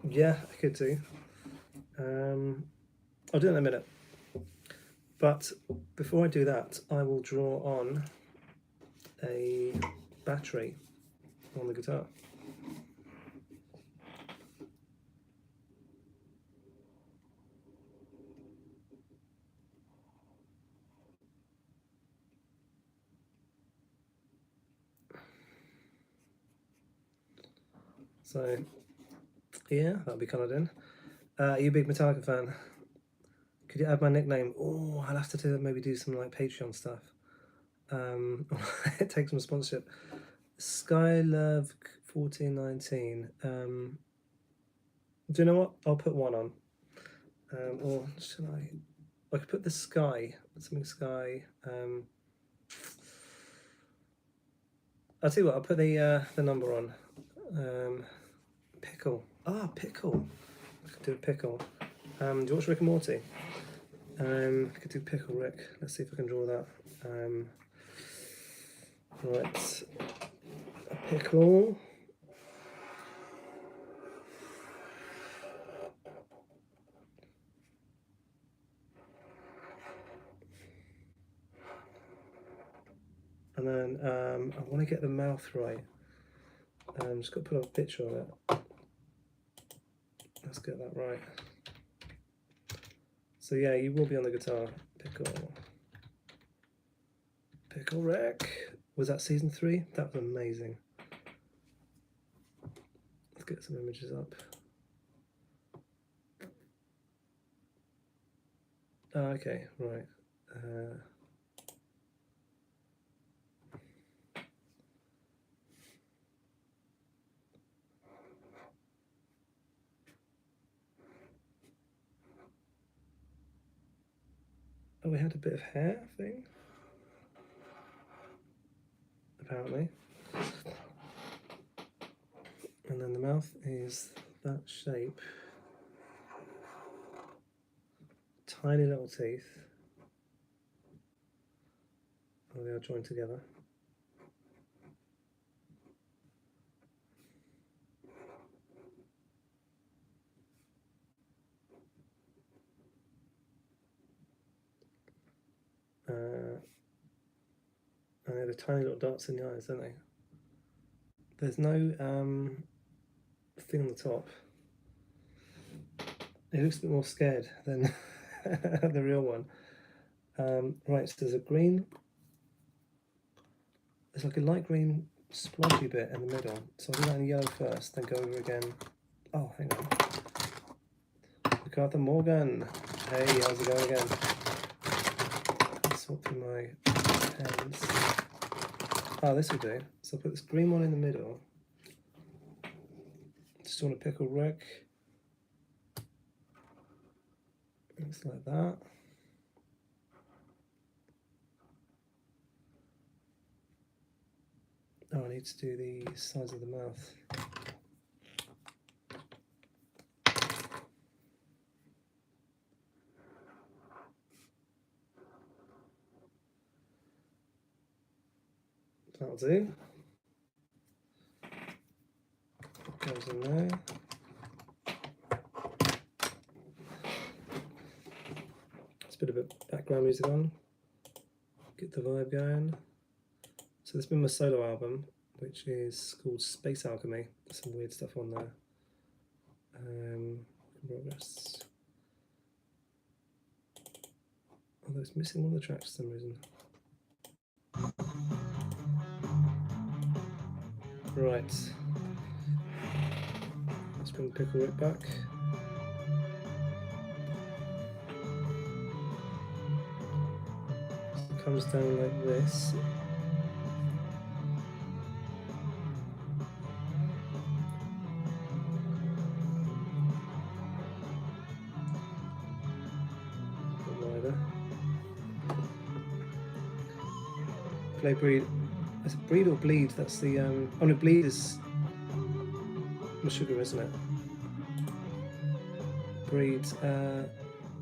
yeah, I could do. I'll do it in a minute. But before I do that, I will draw on a battery on the guitar. So yeah, that'll be coloured in. Are you a big Metallica fan? Could you add my nickname? Oh, I'll have to maybe do some like Patreon stuff. Take some sponsorship. Skylove1419. Do you know what? I'll put one on. Or should I could put the sky. Something sky. I'll tell you what. I'll put the number on. Pickle. Pickle. I could do a pickle. Do you watch Rick and Morty? I could do Pickle Rick. Let's see if I can draw that. Right. A pickle. And then I want to get the mouth right. Just got to put a picture on it. Let's get that right. So yeah, you will be on the guitar. Pickle Rick. Was that season 3? That was amazing. Let's get some images up. Okay, right. Oh, we had a bit of hair thing. Apparently. And then the mouth is that shape. Tiny little teeth. Oh, they are joined together. And they're the tiny little dots in the eyes, don't they? There's no thing on the top. It looks a bit more scared than the real one. Right, so there's a green, there's like a light green splotchy bit in the middle. So I'll do that in yellow first, then go over again. Oh, hang on. MacArthur Morgan. Hey, how's it going again? Swap through my pens. This will do. So I'll put this green one in the middle. Just want to Pickle Rick. Looks like that. Oh, I need to do the size of the mouth. That'll do. Goes in there. Let's put a bit of background music on. Get the vibe going. So this has been my solo album, which is called Space Alchemy. There's some weird stuff on there. Progress. Although it's missing one of the tracks for some reason. Right. Let's bring Pickle Rick back. So it comes down like this. Play Breed. Is it Breed or Bleed? That's the oh no, Bleed is Sugar, isn't it? Breed.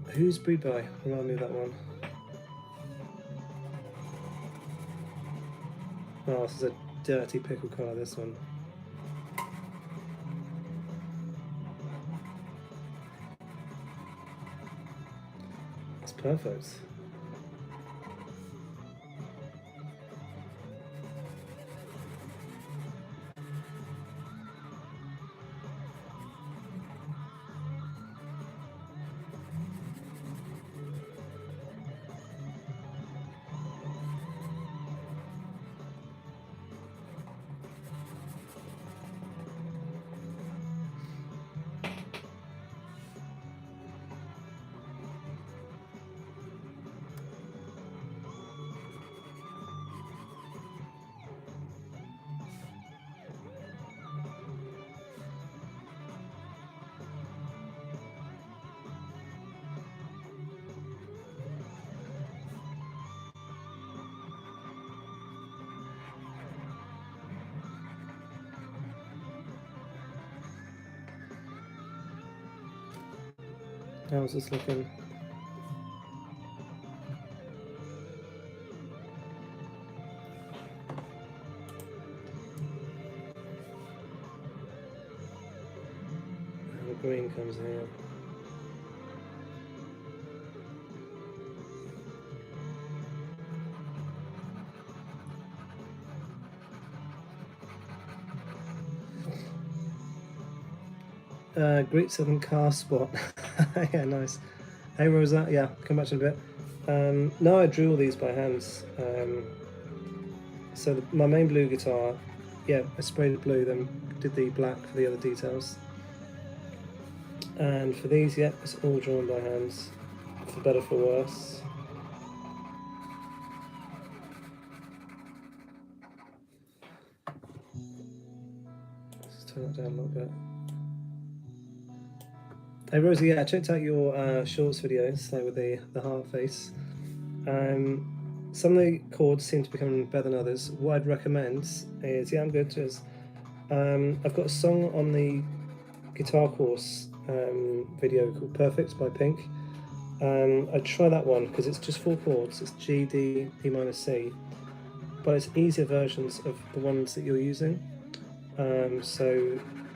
Who's Breed by? Remind me of that one. Oh, this is a dirty pickle colour, this one. That's perfect. How's this looking? And the green comes here. Great Southern Car Spot. Yeah, nice. Hey Rosa, yeah, come back to in a bit. No, I drew all these by hands. So my main blue guitar, yeah, I sprayed it blue, then did the black for the other details. And for these, yeah, it's all drawn by hands, for better for worse. Let's turn that down a little bit. Hey Rosie, yeah, I checked out your shorts videos, like with the heart face. Some of the chords seem to be becoming better than others. What I'd recommend is, yeah, I'm good, cheers. I've got a song on the guitar course video called Perfect by Pink. I'd try that one because it's just 4 chords. It's G, D, E minor, C, but it's easier versions of the ones that you're using.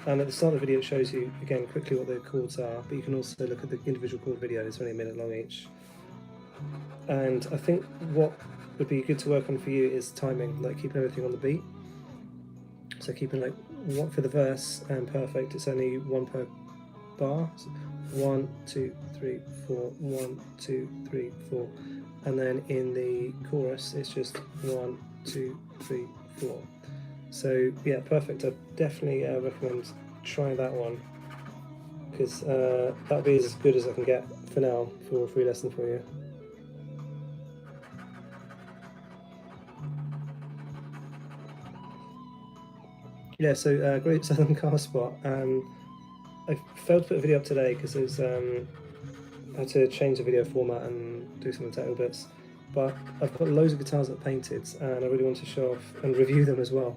And at the start of the video it shows you again quickly what the chords are, but you can also look at the individual chord video. It's only a minute long each. And I think what would be good to work on for you is timing, like keeping everything on the beat. So keeping like one for the verse and Perfect, it's only 1 per bar. So 1, 2, 3, 4, 1, 2, 3, 4. And then in the chorus it's just 1, 2, 3, 4. So yeah, Perfect. I definitely recommend trying that one because that'll be as good as I can get for now for a free lesson for you. Yeah, so Great Southern Car Spot. I failed to put a video up today because I had to change the video format and do some of the technical bits. But I've got loads of guitars that I painted and I really want to show off and review them as well.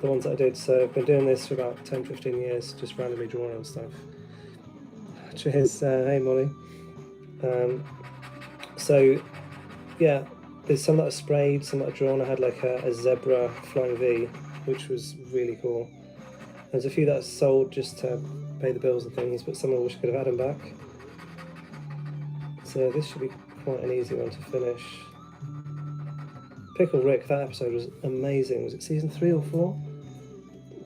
The ones that I did. So I've been doing this for about 10-15 years, just randomly drawing on stuff. Cheers. Hey Molly. So yeah, there's some that I sprayed, some that I drawn. I had like a zebra flying V, which was really cool. There's a few that I sold just to pay the bills and things, but some I wish I could have had them back. So this should be quite an easy one to finish. Pickle Rick, that episode was amazing. Was it season 3 or 4?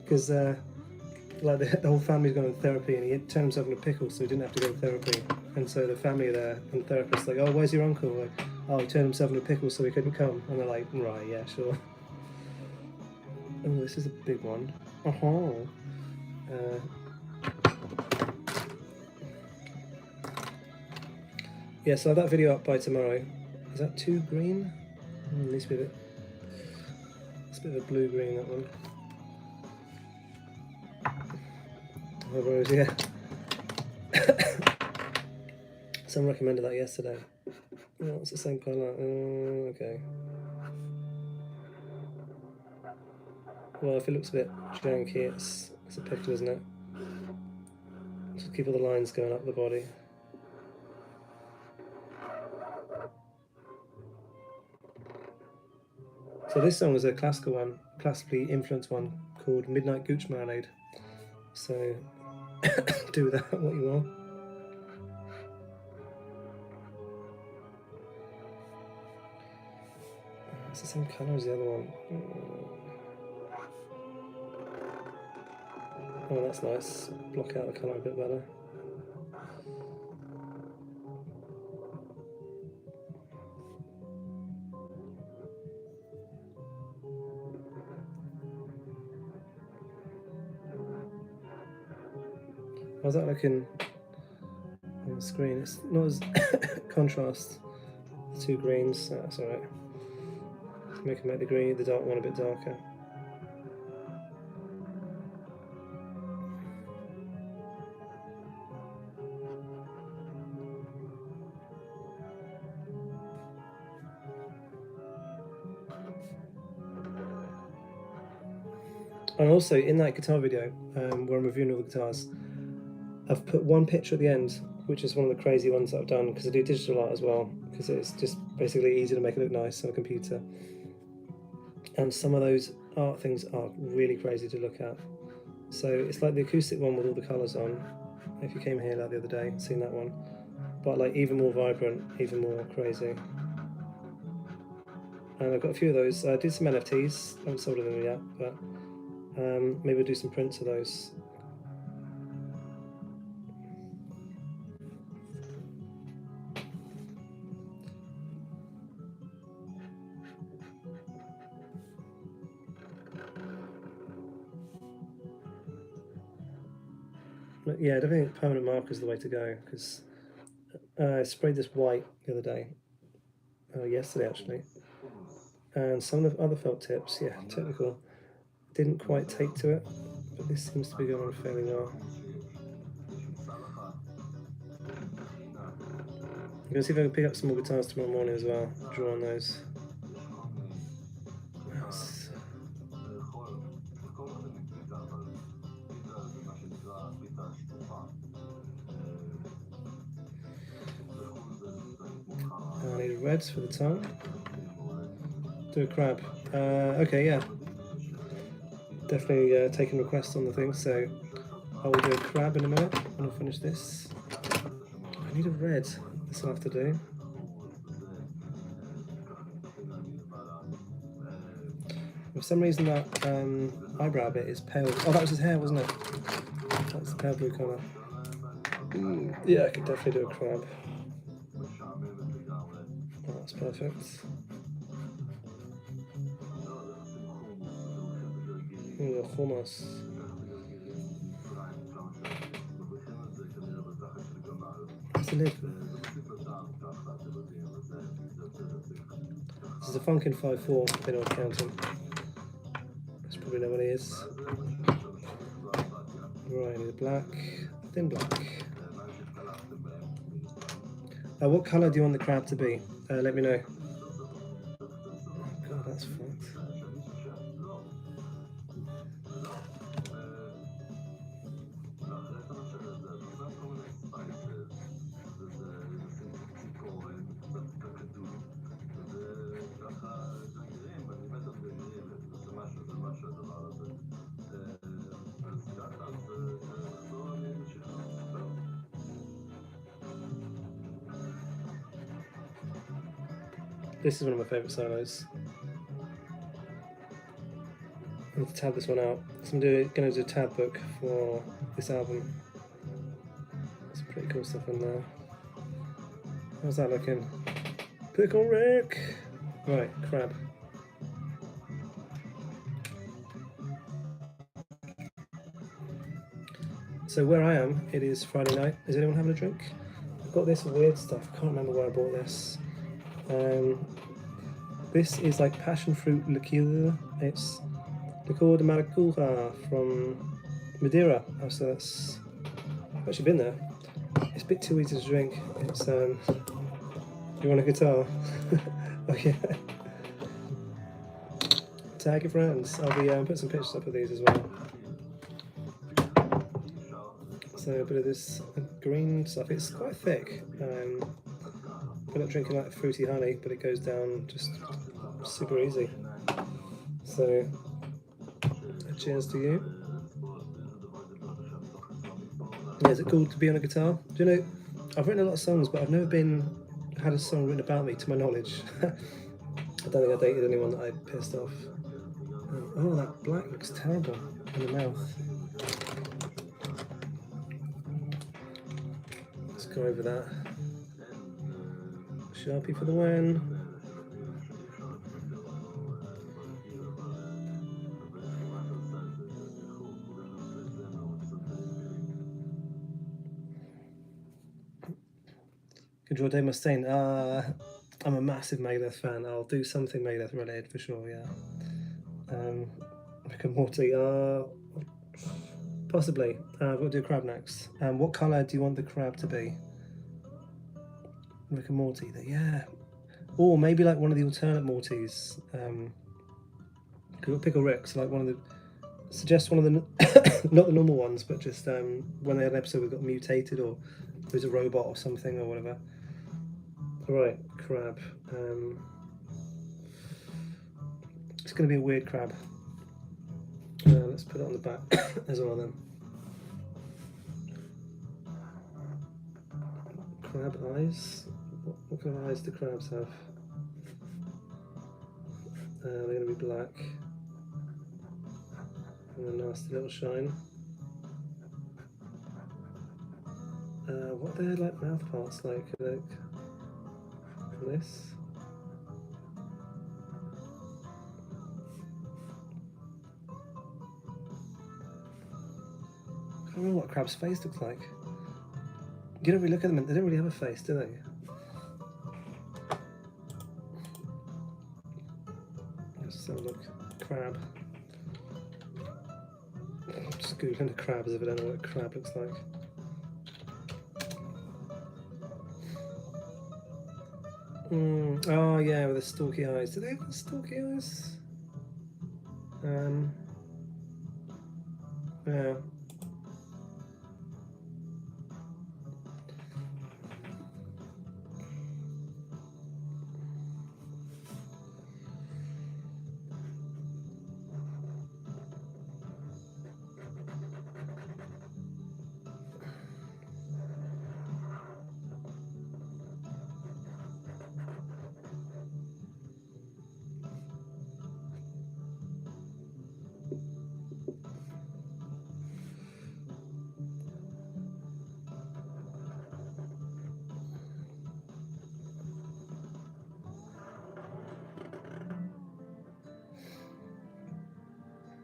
Because like the whole family's gone to therapy and he turned himself into a pickle so he didn't have to go to therapy. And so the family there and the therapist's like, oh, where's your uncle? Like, oh, he turned himself into a pickle so he couldn't come. And they're like, right, yeah, sure. Oh, this is a big one. Yeah, so I'll have that video up by tomorrow. Is that too green? Needs to be a bit. It's a bit of a blue-green, that one. Oh, Rose, yeah. Someone recommended that yesterday. Oh, it's the same colour. Okay. Well, if it looks a bit janky, it's a pickle, isn't it? Just keep all the lines going up the body. So this song is a classical one, classically influenced one, called Midnight Gooch Marinade. So do with that what you will. It's the same colour as the other one. Oh, that's nice. Block out the colour a bit better. How's that looking on the screen? It's not as contrast. The 2 greens, that's alright. Make the dark one a bit darker. And also in that guitar video, where I'm reviewing all the guitars, I've put one picture at the end which is one of the crazy ones that I've done because I do digital art as well, because it's just basically easy to make it look nice on a computer. And some of those art things are really crazy to look at. So it's like the acoustic one with all the colours on. If you came here like the other day, seen that one, but like even more vibrant, even more crazy. And I've got a few of those. I did some NFTs, I haven't sold them yet, but maybe I'll do some prints of those. But yeah, I don't think permanent marker is the way to go, because I sprayed this white the other day, yesterday actually, and some of the other felt tips, yeah, technical, didn't quite take to it, but this seems to be going on fairly well. I'm going to see if I can pick up some more guitars tomorrow morning as well, draw on those. Yes. I need reds for the tongue. Do a crab. Okay, yeah. Definitely taking requests on the thing, so I will do a crab in a minute when I finish this. I need a red. This will have to do. For some reason that eyebrow bit is pale. Oh, that was his hair, wasn't it? That's the pale blue colour. Yeah, I could definitely do a crab. Oh, that's perfect. Hummus. What's the lid? This is a Funkin' 5.4, if anyone's counting. That's probably know what it is. Right, I need a black, thin black. What colour do you want the crab to be? Let me know. Oh god, that's fucked. This is one of my favourite solos. I need to tab this one out. So I'm going to do a tab book for this album. Some pretty cool stuff in there. How's that looking? Pickle Rick! Right, crab. So where I am, it is Friday night. Is anyone having a drink? I've got this weird stuff. I can't remember where I bought this. This is like passion fruit liqueur. It's Licor de Maracuja from Madeira. Oh, so that's... I've actually been there. It's a bit too easy to drink. It's you want a guitar? Oh yeah. Tag your friends. I'll be put some pictures up of these as well. So a bit of this green stuff. It's quite thick. We're not drinking like fruity honey, but it goes down just super easy. So, cheers to you. Yeah, is it cool to be on a guitar? Do you know, I've written a lot of songs, but I've never had a song written about me, to my knowledge. I don't think I dated anyone that I pissed off. Oh, that black looks terrible in the mouth. Let's go over that. Sharpie for the win. Enjoy Dave Mustaine. I'm a massive Megadeth fan. I'll do something Megadeth related for sure, yeah. Rick and Morty, possibly. I've got to do crab next. What colour do you want the crab to be? Rick and Morty, yeah. Or maybe like one of the alternate Mortys. Pickle Rick, so like one of the... Suggest one of the... not the normal ones, but just when they had an episode that got mutated or who's a robot or something or whatever. Right, crab. It's going to be a weird crab. Let's put it on the back as well then. Crab eyes. What kind of eyes do crabs have? They're going to be black. And a nasty little shine. What are their like mouth parts like? This. I don't know what a crab's face looks like. You don't really look at them, they don't really have a face, do they? Let's have a look. Crab. Just googling a crab as if I don't know what a crab looks like. Oh yeah, with the stalky eyes. Do they have the stalky eyes? Yeah.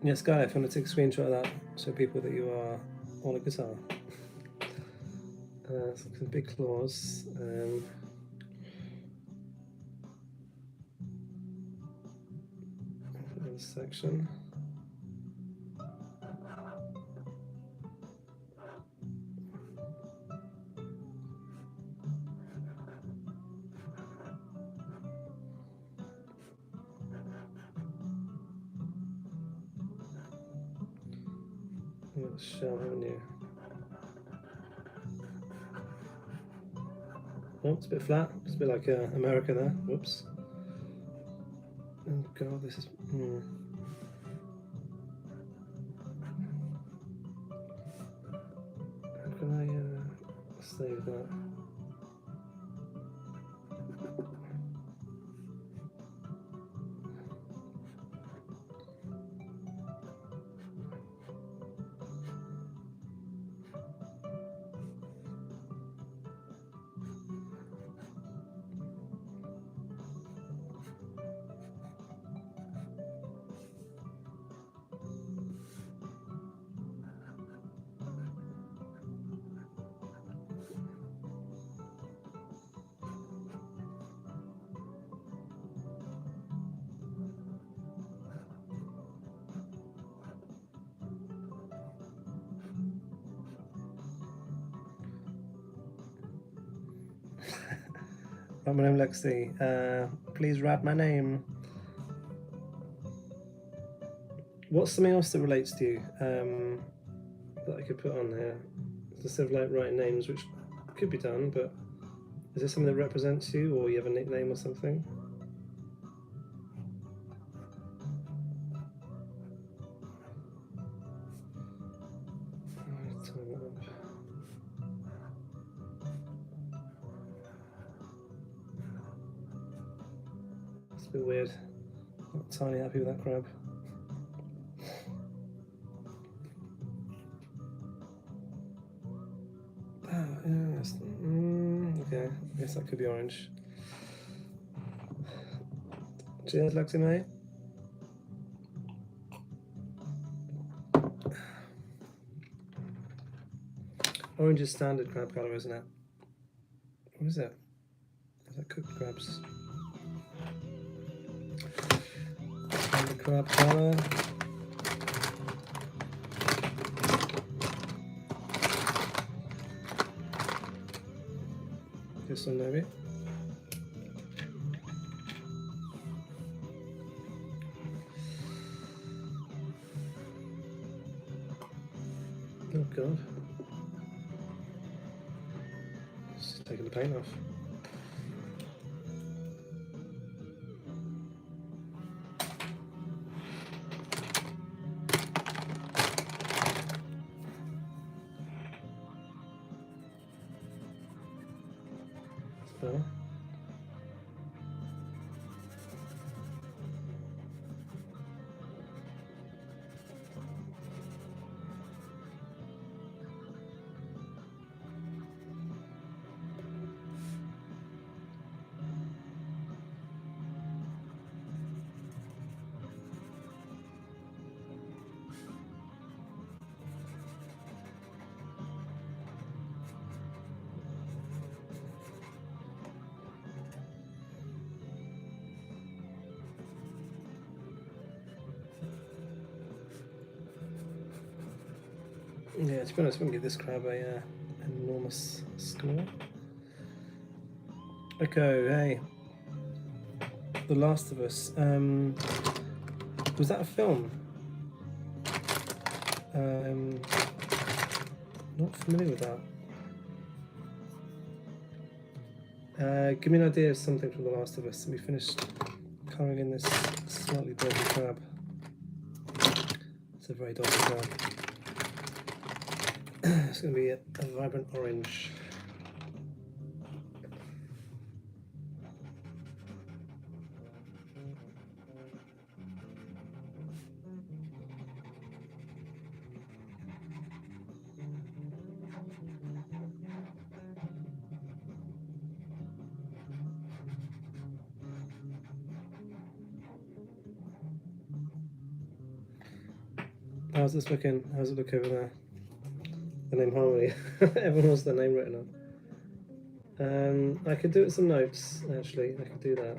Yes, Guy, if you want to take a screenshot of that, show people that you are on a guitar. Some big claws. This section. You've got a shell, haven't you? Oh, it's a bit flat. It's a bit like America there. Whoops. Oh god, this is. How can I save that? My name Lexi. Please write my name. What's something else that relates to you that I could put on here? Instead of like writing names, which could be done, but is there something that represents you, or you have a nickname or something? It's a bit weird. Not entirely happy with that crab. Yes. Okay, I guess that could be orange. Cheers, Lexi, mate. Orange is standard crab colour, isn't it? What is it? Is that cooked crabs? Standard crab colour. This one maybe. Oh god. the paint off. That's better. Yeah, to be honest, we can give this crab an enormous score. Okay, hey. The Last of Us. Was that a film? Not familiar with that. Give me an idea of something from The Last of Us. We finished colouring in this slightly dodgy crab. It's a very dodgy crab. It's going to be a vibrant orange. How's this looking? How's it look over there? The name Harmony. Everyone wants their name written on. I could do it with some notes, actually. I could do that.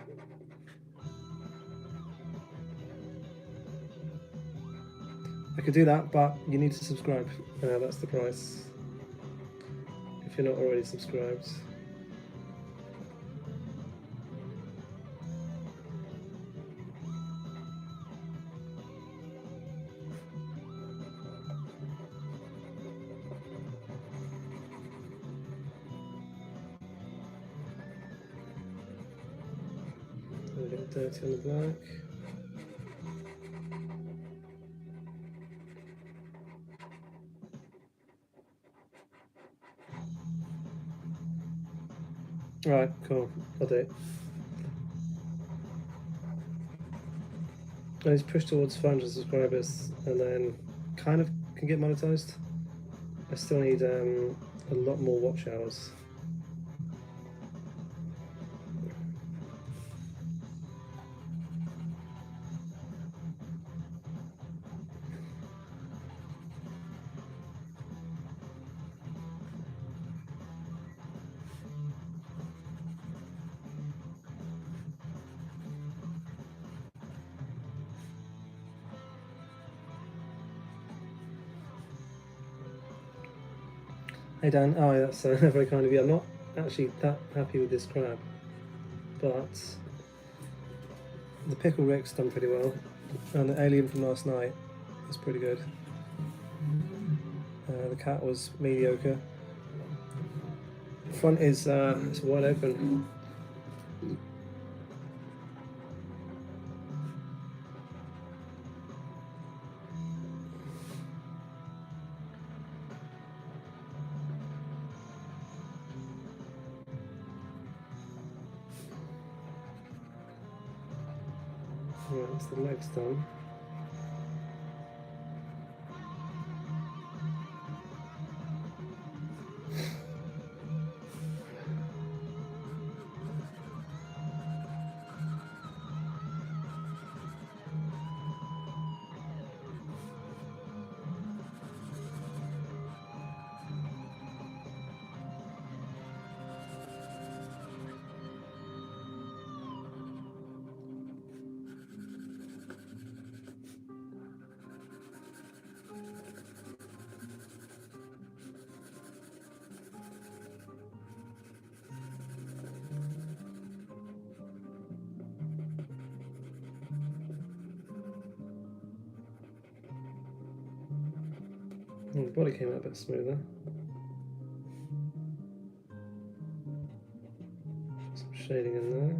I could do that, but you need to subscribe. That's the price. If you're not already subscribed. A little dirty on the black. Alright, cool. I'll do it. I need to push towards 500 subscribers and then kind of can get monetized. I still need a lot more watch hours. Hey Dan, oh yeah, that's very kind of you. I'm not actually that happy with this crab, but the pickle Rick's done pretty well, and the alien from last night was pretty good. The cat was mediocre. The front is it's wide open. Right, that's the legs done. The body came out a bit smoother. shading in there.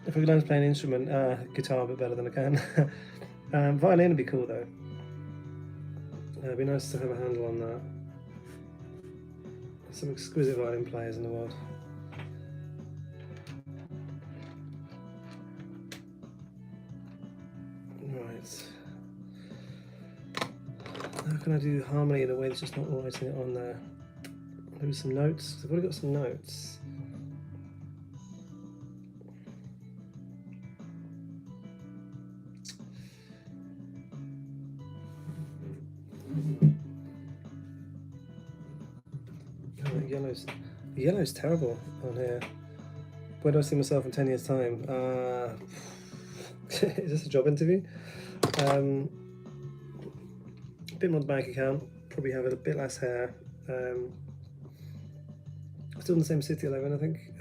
If I could learn to play an instrument, guitar a bit better than I can. Violin would be cool though. It'd be nice to have a handle on that. There's some exquisite violin players in the world. Right. How can I do harmony in a way that's just not writing it on there? Maybe some notes. I've already got some notes. Yellow's terrible on here. Where do I see myself in 10 years' time? Is this a job interview? A bit more bank account, probably have a bit less hair. Still in the same city I live in, I think.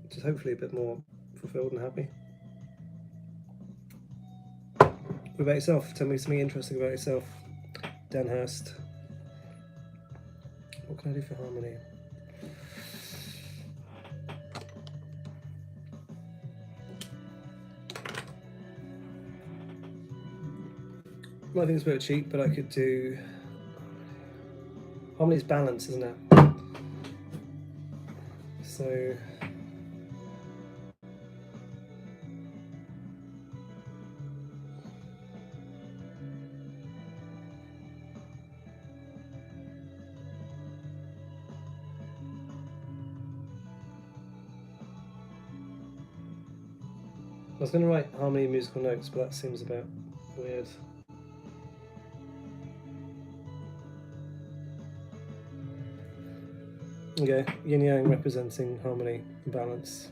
Just hopefully a bit more fulfilled and happy. What about yourself? Tell me something interesting about yourself, Dan Hurst. What can I do for harmony? I think it's a bit cheap, but I could do harmony's balance, isn't it? So I was going to write harmony musical notes, but that seems a bit weird. Okay, yin yang representing harmony and balance.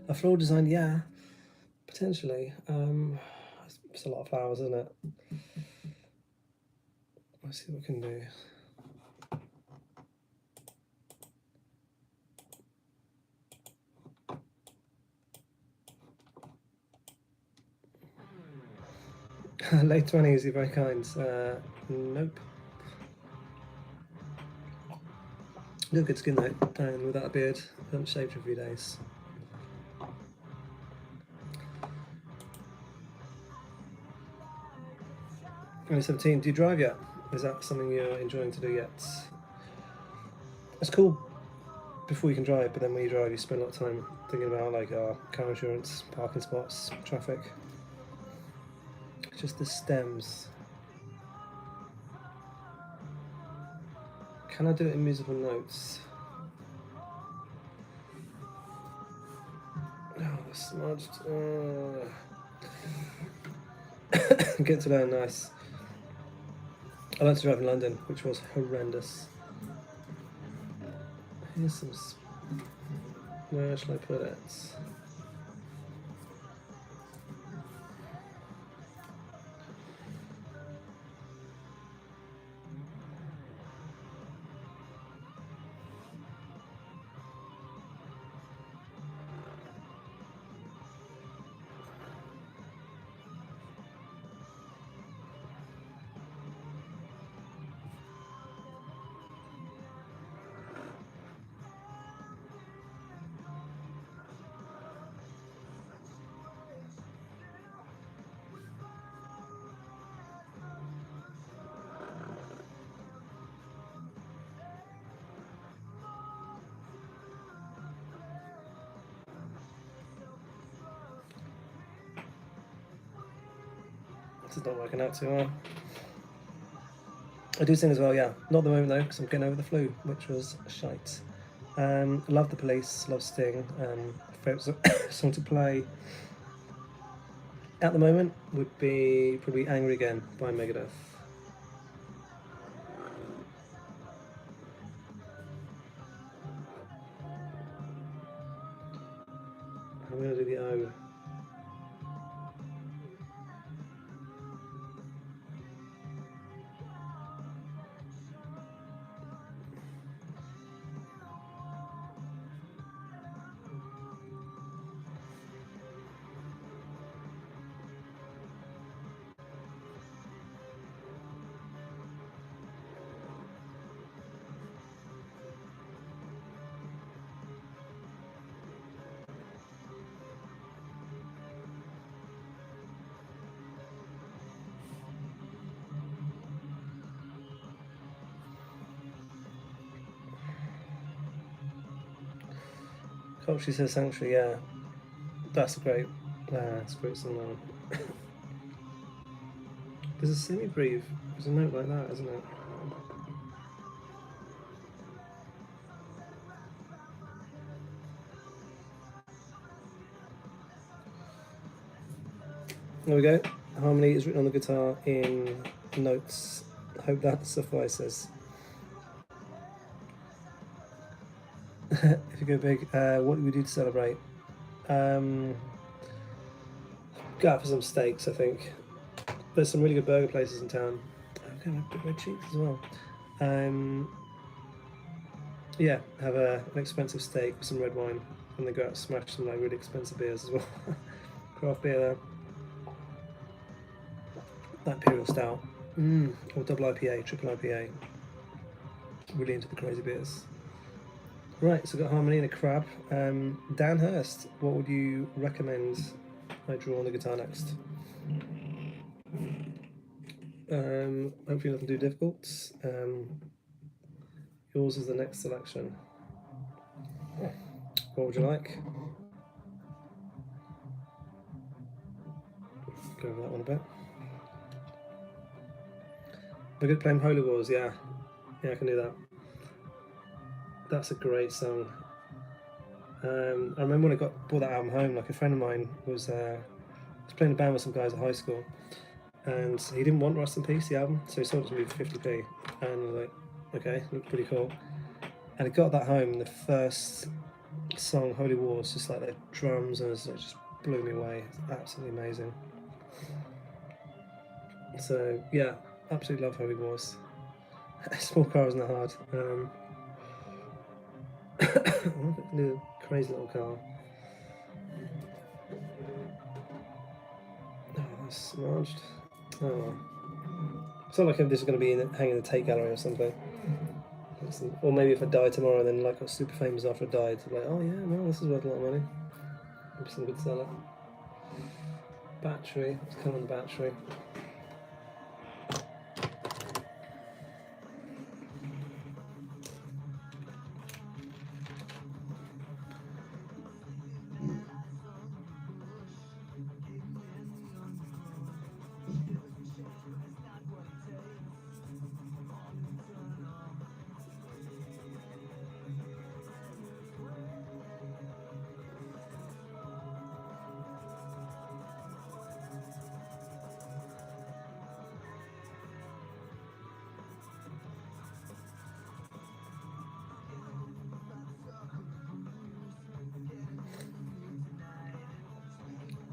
A floral design, yeah, potentially. It's a lot of flowers, isn't it? Let's see what we can do. Late 20s, you're very kind. Nope. You have good skin though, and without a beard, I haven't shaved for a few days. Only 17. Do you drive yet? Is that something you're enjoying to do yet? It's cool before you can drive, but then when you drive, you spend a lot of time thinking about like car insurance, parking spots, traffic. It's just the stems. Can I do it in musical notes? Oh, smudged. Get to learn, nice. I learned to drive in London, which was horrendous. Here's some. Where shall I put it? This is not working out too well. I do sing as well, yeah. Not at the moment though, because I'm getting over the flu, which was shite. Love the Police, love Sting. Favourite song to play at the moment would be probably Angry Again by Megadeth. I'm going to do the O. Culture says Sanctuary, yeah. That's a great song. There's a semi-brief. There's a note like that, isn't it? There we go. Harmony is written on the guitar in notes. Hope that suffices. If you go big, what do we do to celebrate? Go out for some steaks, I think. There's some really good burger places in town. Okay, red cheeks as well. Yeah, have an expensive steak with some red wine, and then go out and smash some like really expensive beers as well. Craft beer there. That Imperial Stout, or double IPA, triple IPA. Really into the crazy beers. Right, so we've got Harmony and a crab. Dan Hurst, what would you recommend I draw on the guitar next? Hopefully nothing too difficult. Yours is the next selection. What would you like? Go over that one a bit. We're good playing Holy Wars, yeah. Yeah, I can do that. That's a great song. I remember when I brought that album home, like a friend of mine was playing a band with some guys at high school, and he didn't want Rust in Peace, the album, so he sold it to me for 50p, and I was like, okay, looked pretty cool. And I got that home, and the first song, Holy Wars, just like the drums, and it just blew me away. It's absolutely amazing. So yeah, absolutely love Holy Wars. Small car isn't that hard. Little crazy little car. Oh, that's smudged. Oh. It's not like this is going to be hanging in the Tate Gallery or something. Or maybe if I die tomorrow, then like got super famous after I died, like, oh yeah, no, this is worth a lot of money. Maybe some good seller. Battery. Let's come on the battery.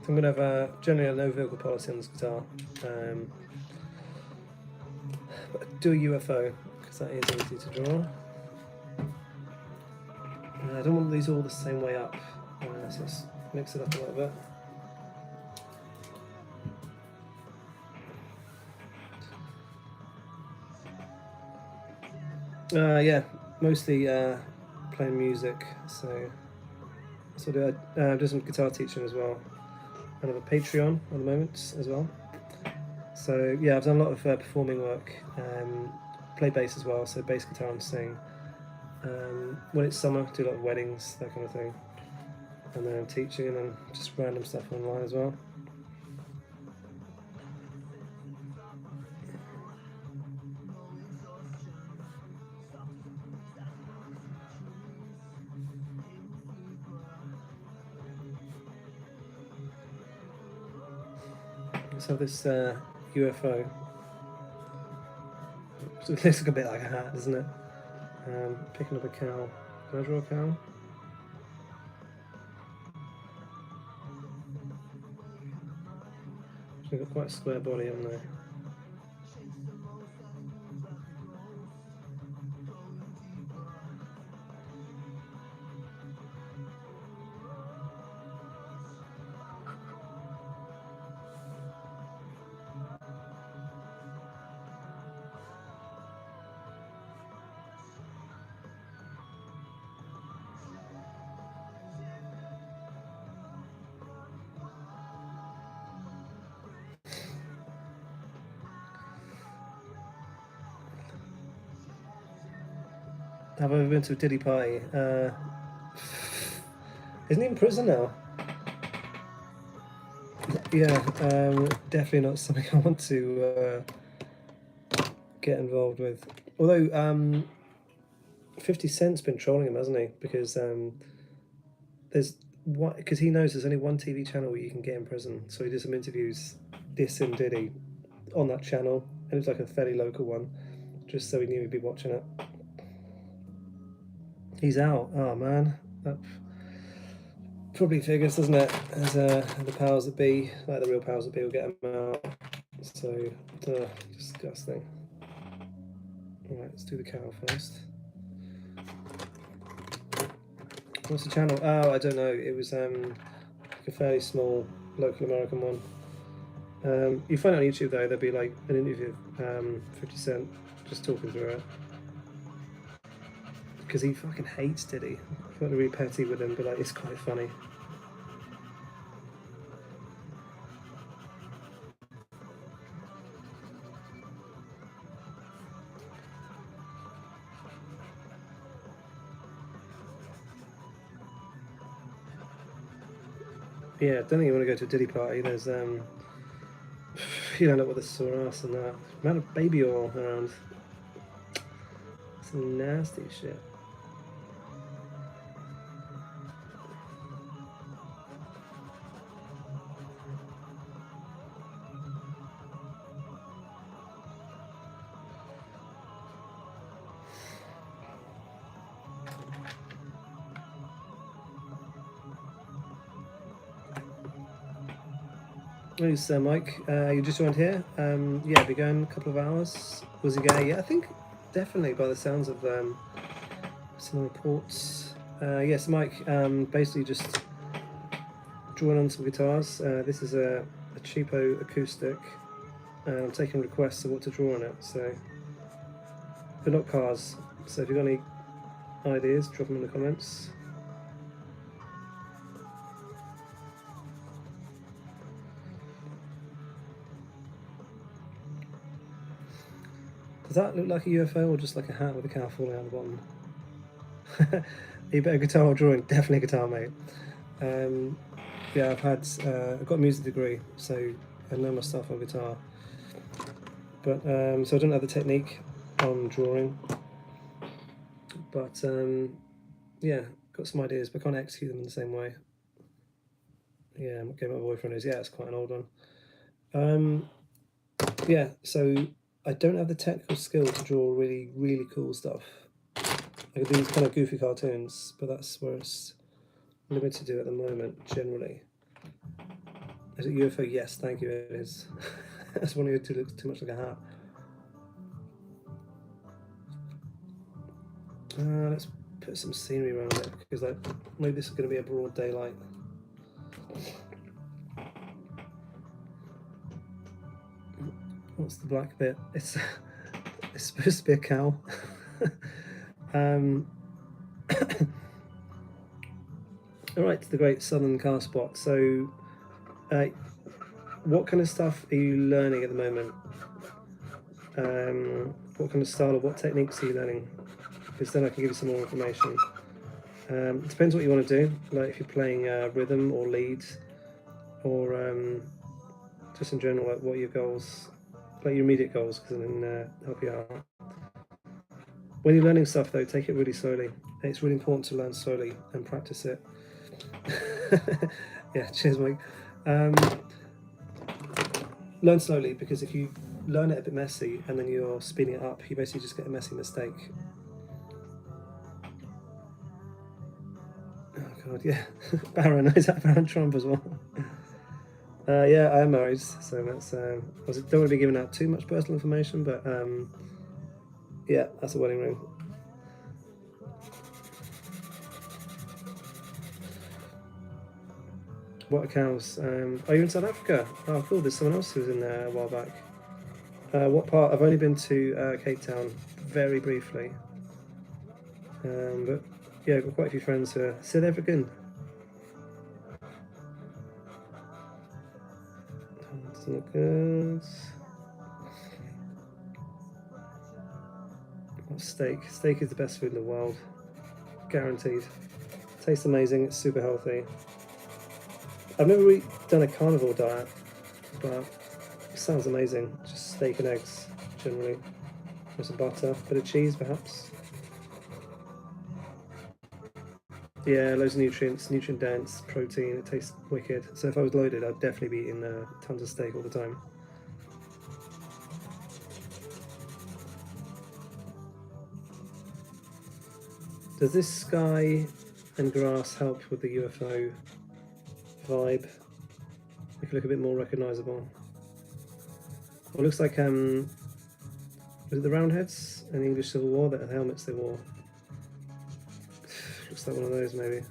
So I'm going to have generally a no vocal policy on this guitar. But do a UFO, because that is easy to draw. I don't want these all the same way up, so let's mix it up a little bit. Yeah, mostly playing music, so I do some guitar teaching as well. I have a Patreon at the moment as well. So yeah, I've done a lot of performing work, play bass as well, so bass guitar and sing. When it's summer, do a lot of weddings, that kind of thing. And then I'm teaching and then just random stuff online as well. Let's have this UFO. So it looks like a bit like a hat, doesn't it? Picking up a cow. Can I draw a cow? They've got quite a square body, haven't they? Have I ever been to a Diddy party? Isn't he in prison now? Yeah, definitely not something I want to get involved with. Although 50 Cent's been trolling him, hasn't he? Because there's what, because he knows there's only one TV channel where you can get in prison. So he did some interviews, dissing Diddy on that channel, and it was like a fairly local one, just so he knew he'd be watching it. He's out. Oh man, that probably figures, doesn't it? As the powers that be, like the real powers that be, will get him out. So, disgusting. All right, let's do the cow first. What's the channel? Oh, I don't know. It was like a fairly small local American one. You find it on YouTube though. There'll be like an interview of 50 Cent just talking through it, because he fucking hates Diddy. I felt really petty with him, but like it's quite funny. Yeah, don't think you want to go to a Diddy party. There's you don't know what the sore ass and that amount of baby oil around. Some nasty shit. Who's Mike? You just joined here? Yeah, be going a couple of hours. Was he going? Yeah, I think definitely by the sounds of some reports. Yes, Mike. Basically just drawing on some guitars. This is a cheapo acoustic. I'm taking requests of what to draw on it. So, but not cars. So if you've got any ideas, drop them in the comments. Does that look like a UFO or just like a hat with a cow falling out the bottom? You better guitar or drawing? Definitely guitar, mate. Yeah, I've got a music degree, so I know my stuff on guitar. But so I don't have the technique on drawing. But yeah, got some ideas, but can't execute them in the same way. Yeah, okay, my boyfriend is. Yeah, it's quite an old one. Yeah, so I don't have the technical skill to draw really, really cool stuff. I can do these kind of goofy cartoons, but that's where it's limited to at the moment, generally. Is it UFO? Yes, thank you, it is. That's one of you two looks too much like a hat. Let's put some scenery around it, because like maybe this is going to be a broad daylight. What's the black bit? It's supposed to be a cow. All right, the Great Southern Car Spot. So, what kind of stuff are you learning at the moment? What kind of style or what techniques are you learning? Because then I can give you some more information. It depends what you want to do. Like if you're playing rhythm or leads, or just in general, like what are your goals? Like your immediate goals, because I can help you out. When you're learning stuff, though, take it really slowly. It's really important to learn slowly and practice it. Yeah, cheers, Mike. Learn slowly, because if you learn it a bit messy and then you're speeding it up, you basically just get a messy mistake. Oh god, yeah. Baron, is that Baron Trump as well? Yeah, I am married, so that's. I don't want to be giving out too much personal information, but yeah, that's a wedding ring. What accounts? Are you in South Africa? Oh, cool. There's someone else who was in there a while back. What part? I've only been to Cape Town very briefly, but yeah, I've got quite a few friends who are South African. Doesn't look good. Steak. Steak is the best food in the world, guaranteed. Tastes amazing. It's super healthy. I've never really done a carnivore diet, but it sounds amazing. Just steak and eggs, generally. With some butter, bit of cheese, perhaps. Yeah, loads of nutrients, nutrient dense, protein. It tastes wicked. So if I was loaded, I'd definitely be eating tons of steak all the time. Does this sky and grass help with the UFO vibe? Make it look a bit more recognisable. Well, it looks like was it the Roundheads in the English Civil War, the helmets they wore? Looks like one of those, maybe.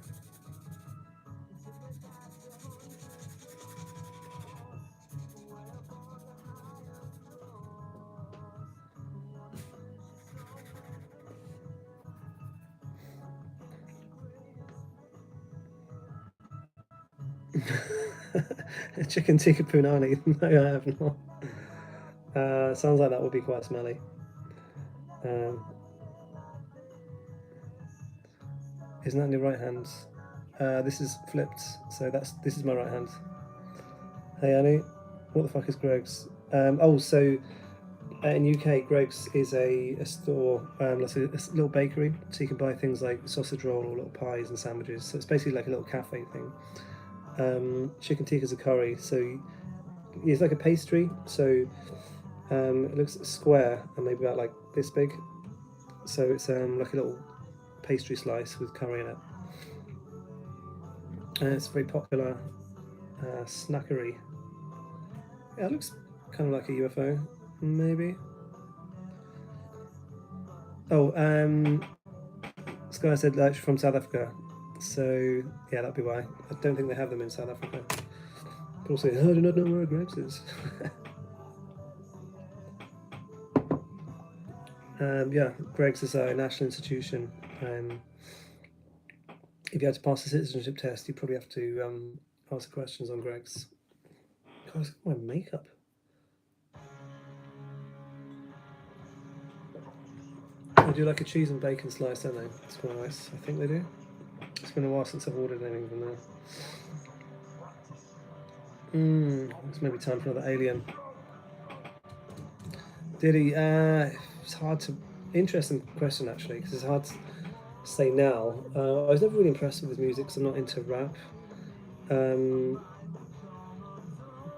Chicken tikka punani. No, I have not. Sounds like that would be quite smelly. Isn't that in your right hand? This is flipped, so this is my right hand. Hey Annie, what the fuck is Greggs? So in UK, Greggs is a store, like a little bakery, so you can buy things like sausage roll or little pies and sandwiches. So it's basically like a little cafe thing. Chicken tikka's a curry, so it's like a pastry. So it looks square and maybe about like this big. So it's like a little pastry slice with curry in it. And it's a very popular snackery. Yeah, it looks kind of like a UFO, maybe. Oh, Sky said like from South Africa, so yeah, that'd be why. I don't think they have them in South Africa. But also, I do not know where Greggs is. Yeah, Greggs is a national institution. If you had to pass the citizenship test, you probably have to answer questions on Greggs. God, look at my makeup. They do like a cheese and bacon slice, don't they? It's quite nice. I think they do. It's been a while since I've ordered anything from there. It's maybe time for another Alien. Did he? It's hard to. Interesting question actually, because it's hard to say now. I was never really impressed with his music because I'm not into rap.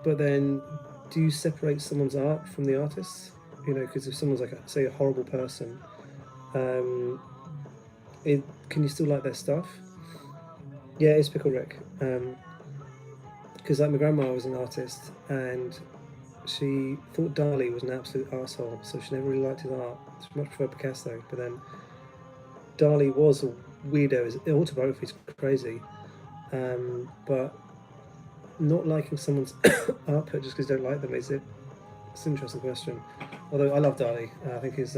But then, do you separate someone's art from the artist? You know, because if someone's like, say, a horrible person, can you still like their stuff? Yeah, it's Pickle Rick. Because like my grandma was an artist and she thought Dali was an absolute arsehole, so she never really liked his art. She much preferred Picasso. But then Dali was a weirdo. His autobiography is crazy, but not liking someone's output just because you don't like them is it? It's an interesting question. Although I love Dali, I think his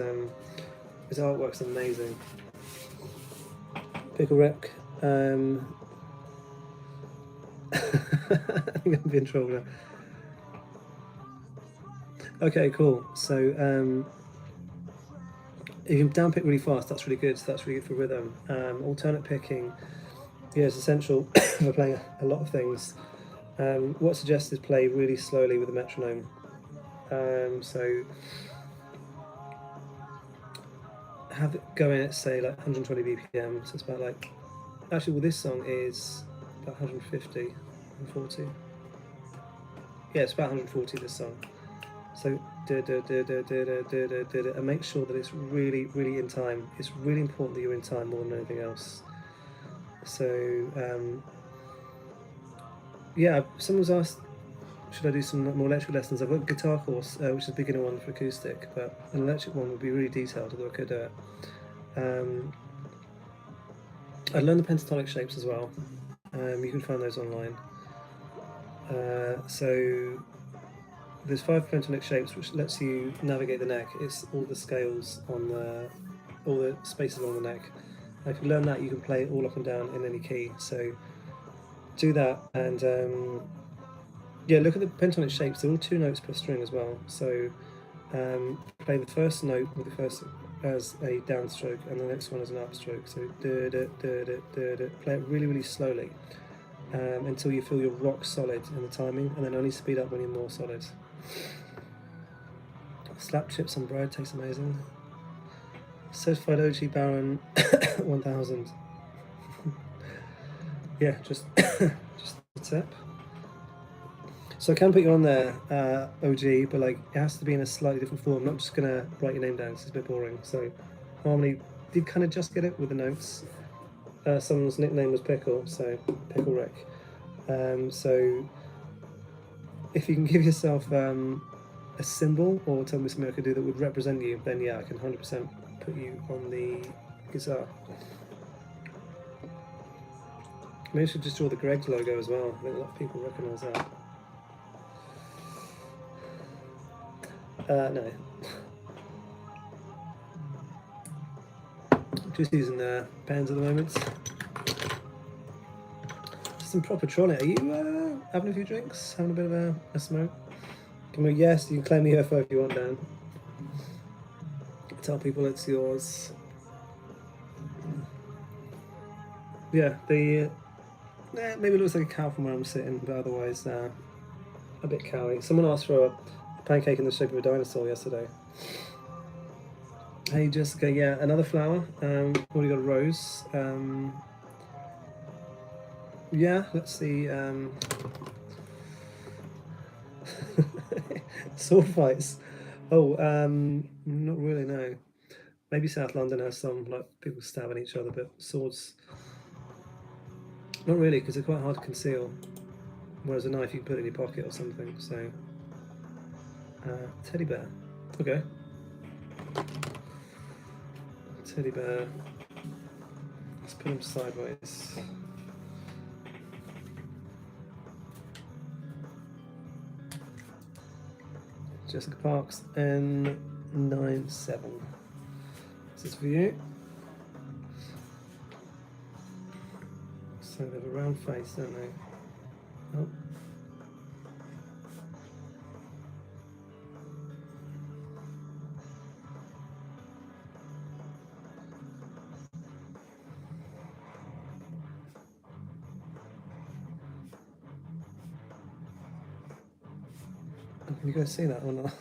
artwork's amazing. Pickle Rick. I think I'm being trolled now. Okay, cool. So you can downpick really fast. That's really good. So that's really good for rhythm. Alternate picking, yeah, it's essential for playing a lot of things. What suggests is play really slowly with a metronome. So have it go in at say like 120 BPM. So it's about like, actually, well, this song is about 150, 140. Yeah, it's about 140 this song. So and make sure that it's really, really in time. It's really important that you're in time more than anything else. So yeah, someone's asked, should I do some more electrical lessons? I've got a guitar course, which is a beginner one for acoustic, but an electric one would be really detailed, although I could do it. I'd learn the pentatonic shapes as well. You can find those online. So there's 5 pentatonic shapes, which lets you navigate the neck. It's all the scales on all the spaces along the neck. And if you learn that, you can play it all up and down in any key. So do that, and yeah, look at the pentatonic shapes. They're all 2 notes per string as well. So play the first note with the first as a downstroke and the next one as an upstroke. So play it really, really slowly until you feel you're rock solid in the timing, and then only speed up when you're more solid. Slap chips on bread tastes amazing. Certified OG Baron 1000. Yeah, just a tip. So I can put you on there, OG, but like it has to be in a slightly different form. I'm not just gonna write your name down because it's a bit boring. So Harmony did kind of just get it with the notes. Someone's nickname was Pickle, so Pickle Rick. So if you can give yourself a symbol or tell me something I could do that would represent you, then yeah, I can 100% put you on the guitar. Maybe I should just draw the Greggs logo as well. I think a lot of people recognise that. No. Just using pens at the moment. Some proper trolling. Are you having a few drinks? Having a bit of a smoke? Come on, yes, you can claim the UFO if you want, Dan. Tell people it's yours. Yeah, maybe it looks like a cow from where I'm sitting, but otherwise a bit cowy. Someone asked for a pancake in the shape of a dinosaur yesterday. Hey Jessica, yeah, another flower. Already got a rose. Yeah, let's see. Sword fights. Oh, not really, no. Maybe South London has some, like people stabbing each other, but swords, not really, because they're quite hard to conceal. Whereas a knife you can put in your pocket or something. So, teddy bear. Okay. Teddy bear. Let's put him sideways. Jessica Parks N97. This is for you. So they have a round face, don't they? Oh. Can you guys see that or not?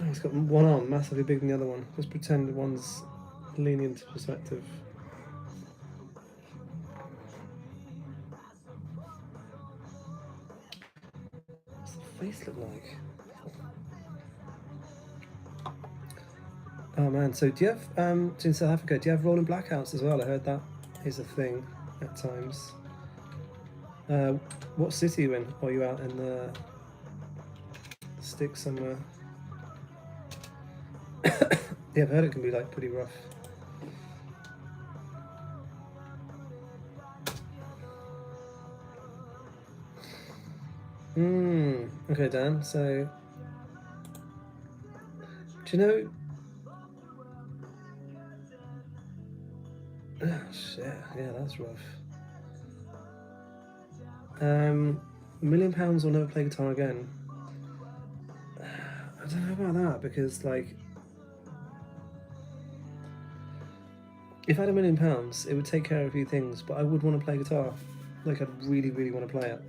Oh, he's got one arm massively bigger than the other one. Just pretend one's leaning into perspective. What's the face look like? Oh man, so do you have, in South Africa, do you have rolling blackouts as well? I heard that is a thing at times. What city are you in? Or are you out in the sticks somewhere? Yeah, I've heard it can be like pretty rough. Okay, Dan, so do you know? Oh shit, yeah, that's rough. £1 million or never play guitar again. I don't know about that because, like, if I had £1 million, it would take care of a few things, but I would want to play guitar. Like, I'd really, really want to play it.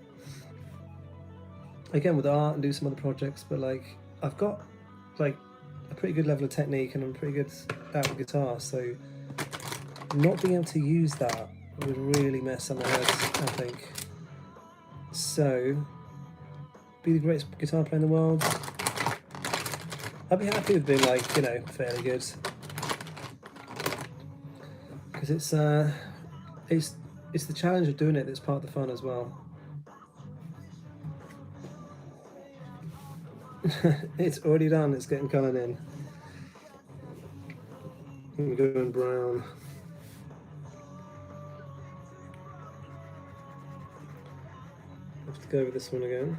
Again, with art and do some other projects, but like, I've got like a pretty good level of technique and I'm pretty good at the guitar, so not being able to use that would really mess up my head, I think. So, be the greatest guitar player in the world. I'd be happy with being like, you know, fairly good. Because it's the challenge of doing it that's part of the fun as well. It's already done, it's getting coloured in. I'm going brown. I have to go over this one again.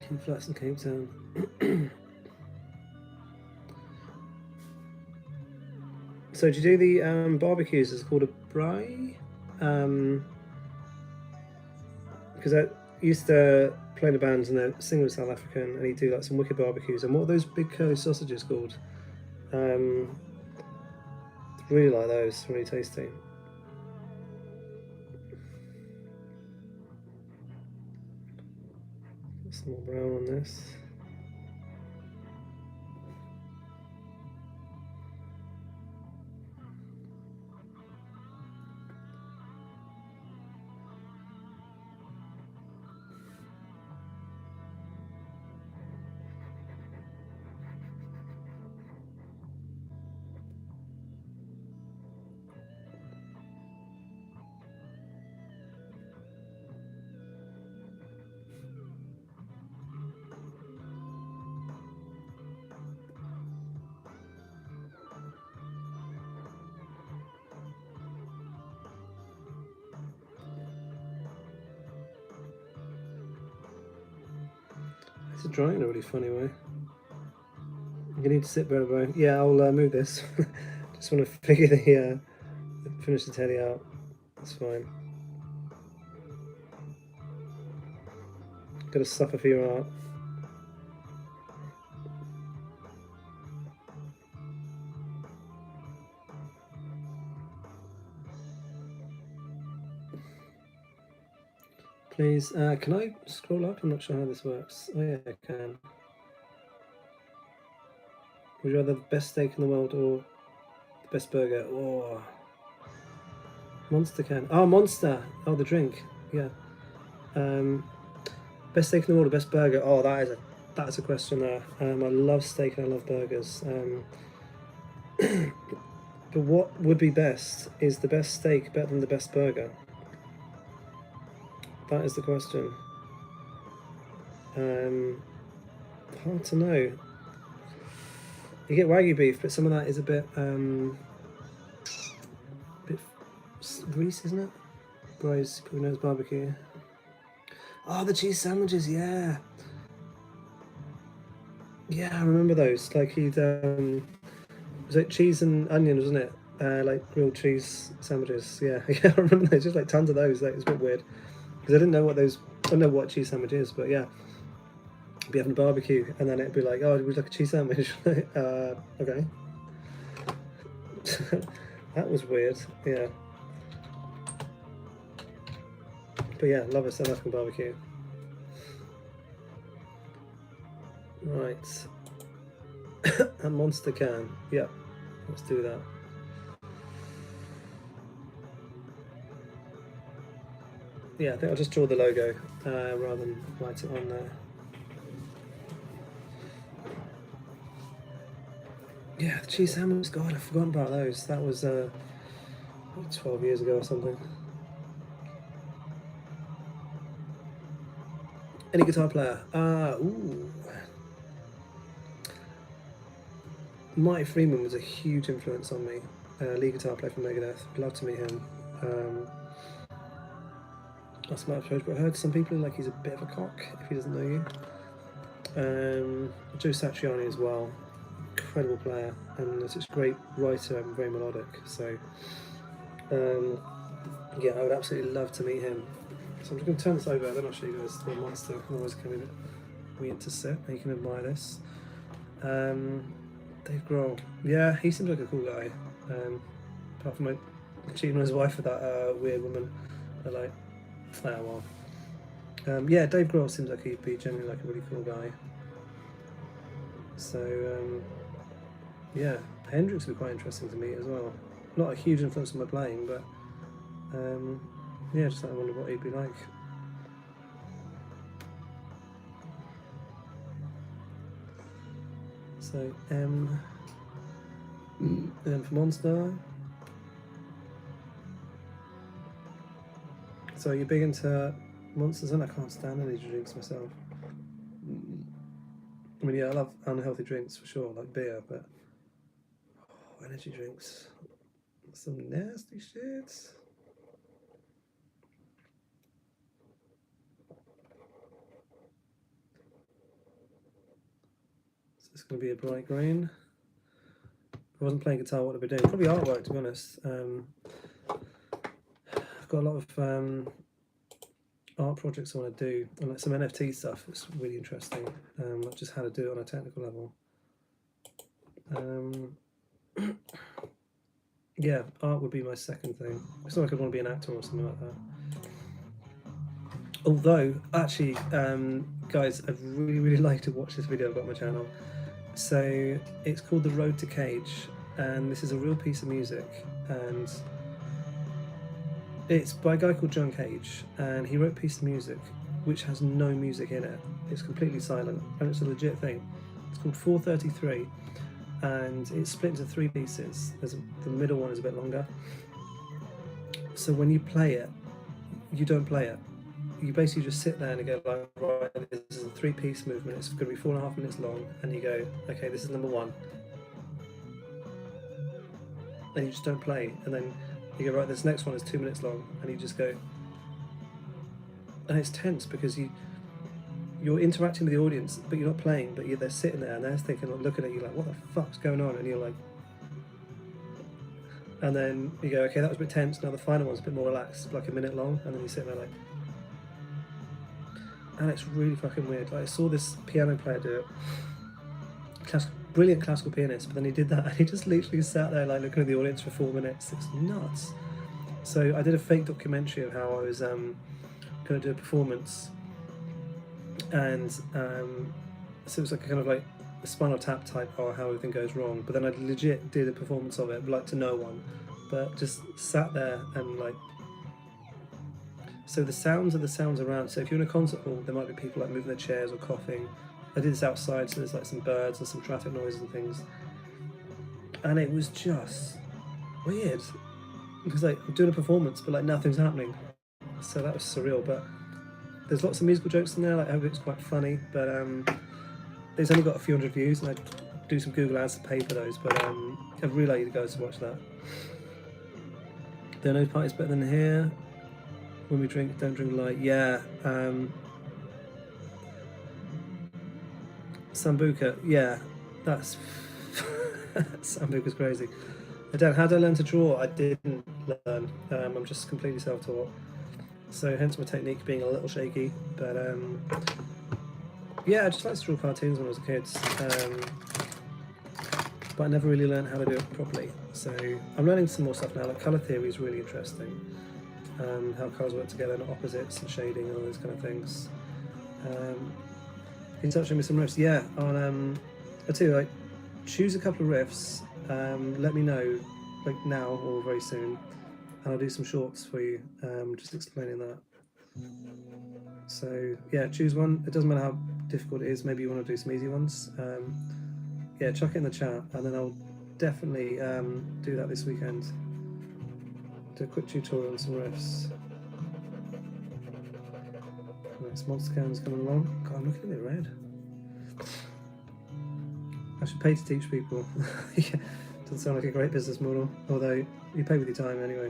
Keep flats in Cape Town. So do you do the barbecues? It's called a braai. Because I used to play the bands and they're sing with South African, and he'd do like some wicked barbecues. And what are those big curly sausages called? Really like those. Really tasty. Got some more brown on this. It's drying in a really funny way. You need to sit better, bro. Yeah, I'll move this. Just want to figure the finish the teddy out. That's fine. Gotta suffer for your art. Please, can I scroll up? I'm not sure how this works. Oh yeah, I can. Would you rather the best steak in the world or the best burger? Oh, Monster can. Oh, Monster. Oh, the drink. Yeah. Best steak in the world or best burger? Oh, that is a question there. I love steak and I love burgers. But what would be best? Is the best steak better than the best burger? That is the question. Hard to know. You get Wagyu beef, but some of that is a bit grease, isn't it? Bryce probably knows barbecue. Oh, the cheese sandwiches, yeah. Yeah, I remember those. Like he'd was it cheese and onion, wasn't it? Like grilled cheese sandwiches. Yeah, yeah, I remember those. Just like tons of those. Like it's a bit weird because I didn't know what those. I don't know what cheese sandwich is, but yeah, be having a barbecue and then it'd be like, oh, would you like a cheese sandwich? Okay. That was weird. Yeah. But yeah, love a South African barbecue. Right. A monster can. Yep. Let's do that. Yeah, I think I'll just draw the logo rather than write it on there. Yeah, the cheese sandwiches. God, I've forgotten about those. That was 12 years ago or something. Any guitar player? Ooh. Marty Freeman was a huge influence on me. Lead guitar player from Megadeth. Love to meet him. That's my approach, but I heard some people like he's a bit of a cock if he doesn't know you. Joe Satriani as well. Incredible player and such a great writer and very melodic. So, yeah, I would absolutely love to meet him. So I'm just going to turn this over, then I'll show you guys the monster. Otherwise, it's going to be a bit weird to sit. You can admire this. Dave Grohl. Yeah, he seems like a cool guy. Apart from cheating on his wife with that weird woman. I like. Oh well. Yeah, Dave Grohl seems like he'd be genuinely like a really cool guy. So yeah, Hendrix would be quite interesting to meet as well. Not a huge influence on my playing, but yeah, just I wonder what he'd be like. So M for Monster. So you're big into monsters, and I can't stand energy drinks myself. I mean, yeah, I love unhealthy drinks for sure, like beer, but energy drinks, some nasty shit. going to be a bright green. If I wasn't playing guitar, what would I be doing? Probably artwork, to be honest. I've got a lot of art projects I want to do, and like some NFT stuff. It's really interesting. Like just how to do it on a technical level. Yeah, art would be my second thing. It's not like I'd want to be an actor or something like that. Although, actually, guys, I'd really like to watch this video I've got on my channel. So it's called The Road to Cage, and this is a real piece of music, and it's by a guy called John Cage, and he wrote a piece of music which has no music in it. It's completely silent, and it's a legit thing. It's called 433, and it's split into 3 pieces. The middle one is a bit longer. So when you play it, you don't play it. You basically just sit there and go like, right, this is a 3-piece movement. It's going to be 4.5 minutes long, and you go, okay, this is number 1, and you just don't play. And then you go, right, this next one is 2 minutes long, and you just go, and it's tense because you're interacting with the audience, but you're not playing, but they're sitting there and they're thinking, looking at you like, what the fuck's going on? And you're like, and then you go, okay, that was a bit tense. Now the final one's a bit more relaxed, like a minute long, and then you sit there like, and it's really fucking weird. Like, I saw this piano player do it, brilliant classical pianist, but then he did that and he just literally sat there like looking at the audience for 4 minutes. It's nuts. So I did a fake documentary of how I was going to do a performance, and so it was like a kind of like a Spinal Tap type, or how everything goes wrong, but then I legit did a performance of it, like to no one, but just sat there and like, so the sounds are the sounds around. So if you're in a concert hall, there might be people like moving their chairs or coughing. I did this outside, so there's like some birds and some traffic noises and things, and it was just weird because like I'm doing a performance but like nothing's happening, so that was surreal. But there's lots of musical jokes in there, like I hope it's quite funny, but it's only got a few hundred views, and I do some Google ads to pay for those, but I'd really like you guys to watch that. There are no parties better than here. When we drink, don't drink light. Yeah. Sambuca. Yeah, that's Sambuca's crazy. Dan, how did I learn to draw? I didn't learn. I'm just completely self-taught. So hence my technique being a little shaky. But yeah, I just liked to draw cartoons when I was a kid. But I never really learned how to do it properly. So I'm learning some more stuff now. Like colour theory is really interesting. How colours work together and opposites and shading and all those kind of things. In touch with me some riffs, yeah. On I tell you, like, choose a couple of riffs. Let me know, like now or very soon, and I'll do some shorts for you, just explaining that. So yeah, choose one. It doesn't matter how difficult it is. Maybe you want to do some easy ones. Yeah, chuck it in the chat, and then I'll definitely do that this weekend. Do a quick tutorial on some riffs. Next monster can's coming along. God, I'm looking a bit red. I should pay to teach people. Yeah, doesn't sound like a great business model, although you pay with your time anyway.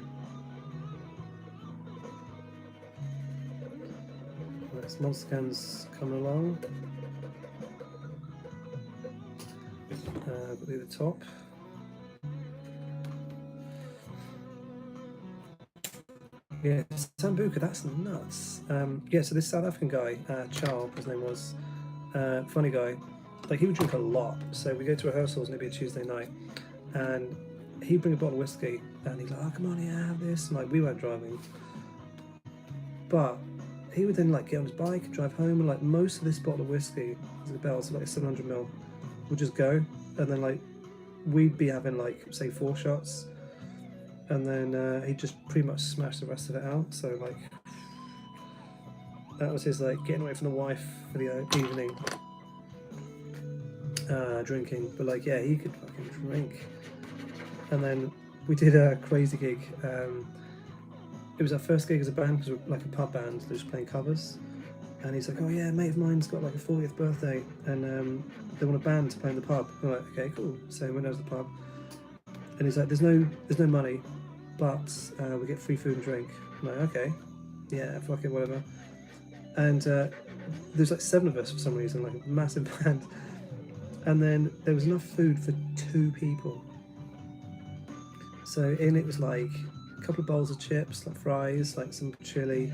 Next monster can's coming along. Got to do the top. Yeah, Sambuca, that's nuts. Yeah, so this South African guy, Charles, his name was, funny guy, like he would drink a lot. So we go to rehearsals and it'd be a Tuesday night, and he'd bring a bottle of whiskey, and he's like, oh, come on, yeah, have this. And like, we weren't driving, but he would then like get on his bike and drive home, and like most of this bottle of whiskey, the bells, like 700ml, would just go, and then like we'd be having like say 4 shots. And then he just pretty much smashed the rest of it out. So like, that was his like getting away from the wife for the evening, drinking. But like, yeah, he could fucking drink. And then we did a crazy gig. It was our first gig as a band, because we're like a pub band, they're just playing covers. And he's like, oh yeah, a mate of mine's got like a 40th birthday, and they want a band to play in the pub. I'm like, okay, cool. So we went out to the pub, and he's like, there's no money, but we get free food and drink. I'm like, okay, yeah, fuck it, whatever. And there's like 7 of us for some reason, like a massive band. and then there was enough food for 2 people. So in it was like a couple of bowls of chips, like fries, like some chili,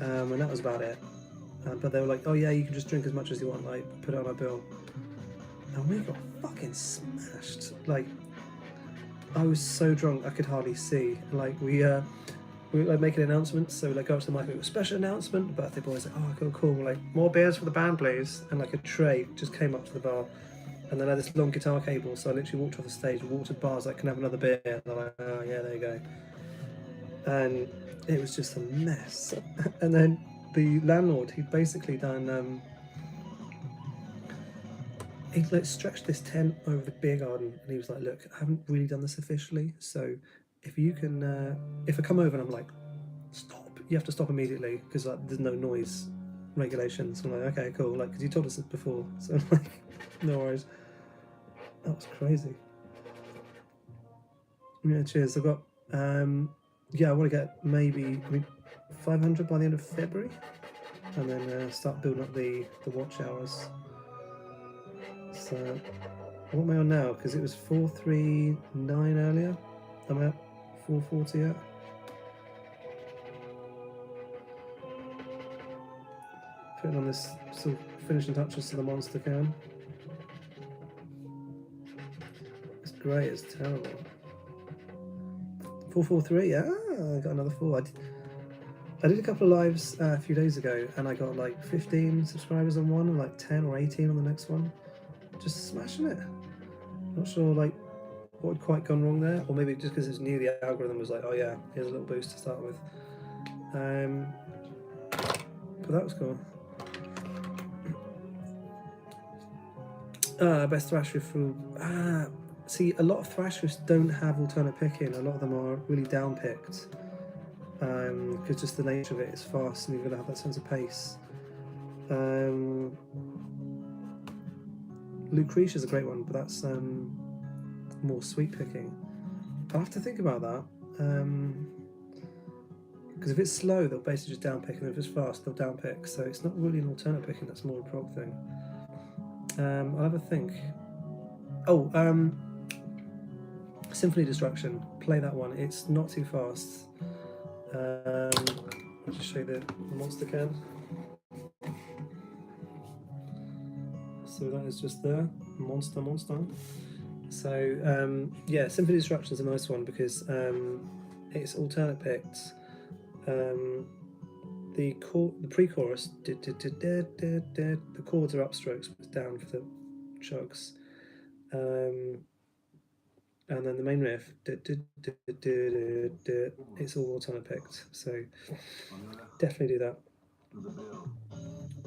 and that was about it. But they were like, oh yeah, you can just drink as much as you want, like put it on our bill. And we got fucking smashed. Like, I was so drunk I could hardly see. Like we were like making announcements, so we like go up to the mic, a special announcement. The birthday boys like, oh cool, like more beers for the band please, and like a tray just came up to the bar, and then I had this long guitar cable, so I literally walked off the stage, walked to bars like, can I have another beer? And they're like, oh yeah, there you go. And it was just a mess. And then the landlord, he'd basically done he like stretched this tent over the beer garden, and he was like, look, I haven't really done this officially, so if you can if I come over and I'm like, stop, you have to stop immediately, because like there's no noise regulations. I'm like, okay cool, like because you told us this before, so I'm like, no worries. That was crazy. Yeah, cheers. I've got yeah, I want to get maybe 500 by the end of February, and then start building up the watch hours. So what am I on now? Because it was 439 earlier. I'm at 440 yet. Putting on this sort of finishing touches to the monster can. It's great, it's terrible. 443, yeah, I got another 4. I did a couple of lives a few days ago, and I got like 15 subscribers on one, and like 10 or 18 on the next one. Just smashing it. Not sure like what had quite gone wrong there, or maybe just because it's new, the algorithm was like, oh yeah, here's a little boost to start with. But that was cool. Best thrash riff. See, a lot of thrash riffs don't have alternate picking. A lot of them are really down picked, because just the nature of it is fast, and you've got to have that sense of pace. Lucretia's a great one, but that's more sweet picking. I'll have to think about that, because if it's slow, they'll basically just down pick, and if it's fast, they'll down pick. So it's not really an alternate picking, that's more a prog thing. I'll have a think. Oh, Symphony Destruction, play that one. It's not too fast. I'll just show you the monster can. So that is just there, monster. So yeah, Symphony Destruction is a nice one because it's alternate picked. The pre-chorus, the chords are upstrokes, but down for the chugs. And then the main riff, it's all alternate picked. So definitely do that.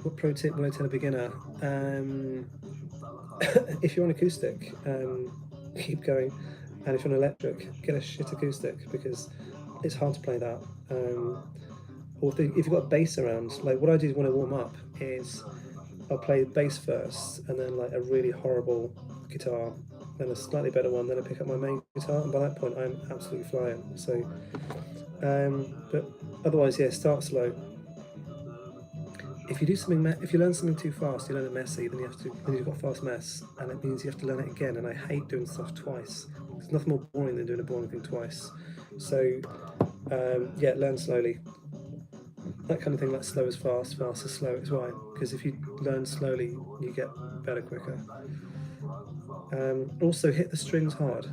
What pro tip would I tell a beginner? If you're on acoustic, keep going, and if you're on electric, get a shit acoustic, because it's hard to play that. Or if you've got a bass around, like what I do when I warm up is I'll play bass first, and then like a really horrible guitar, then a slightly better one, then I pick up my main guitar, and by that point I'm absolutely flying. So, but otherwise, yeah, start slow. If you do something, if you learn something too fast, you learn it messy, then you've got fast mess, and it means you have to learn it again. And I hate doing stuff twice. There's nothing more boring than doing a boring thing twice. So, yeah, learn slowly. That kind of thing, like slow is fast, fast is slow is why. Because if you learn slowly, you get better quicker. Also, hit the strings hard.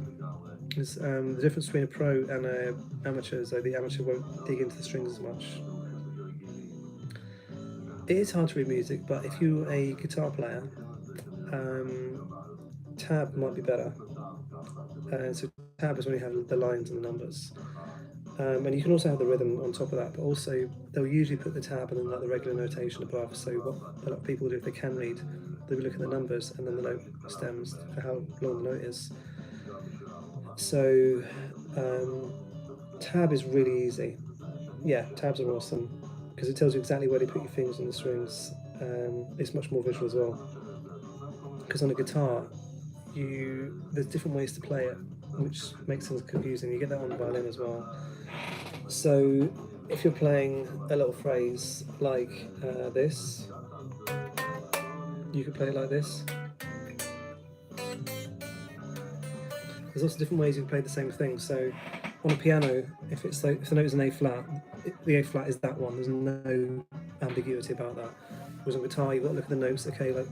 Because the difference between a pro and an amateur is that the amateur won't dig into the strings as much. It is hard to read music, but if you're a guitar player, tab might be better. So tab is when you have the lines and the numbers. And you can also have the rhythm on top of that, but also they'll usually put the tab and then like the regular notation above. So what a lot of people do if they can read, they'll look at the numbers and then the note stems for how long the note is. So tab is really easy. Yeah, tabs are awesome because it tells you exactly where to put your fingers on the strings. It's much more visual as well. Because on a guitar, there's different ways to play it, which makes things confusing. You get that on the violin as well. So if you're playing a little phrase like this, you could play it like this. there's also different ways you can play the same thing. So on a piano, if it's like if the note is an A flat, the A flat is that one. There's no ambiguity about that. Whereas on guitar, you've got to look at the notes. Okay, like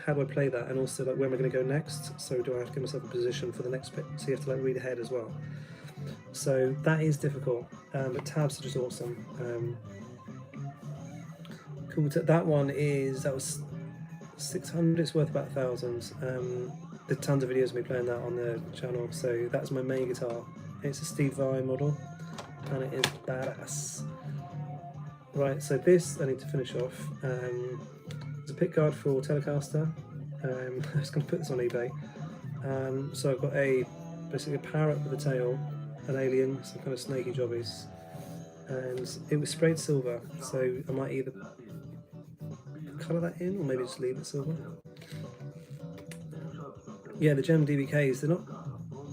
how do I play that, and also like where am I going to go next? So do I have to give myself a position for the next bit? So you have to like read ahead as well. So that is difficult, but tabs are just awesome. Cool. That one that was 600. It's worth about 1,000. There's tons of videos of me playing that on the channel. So that's my main guitar. It's a Steve Vai model, and it is badass. Right, so this I need to finish off. It's a pickguard for Telecaster. I'm just going to put this on eBay. So I've got basically a parrot with a tail, an alien, some kind of snaky jobbies, and it was sprayed silver. So I might either colour that in, or maybe just leave it silver. Yeah, the Gem DBKs. They're not.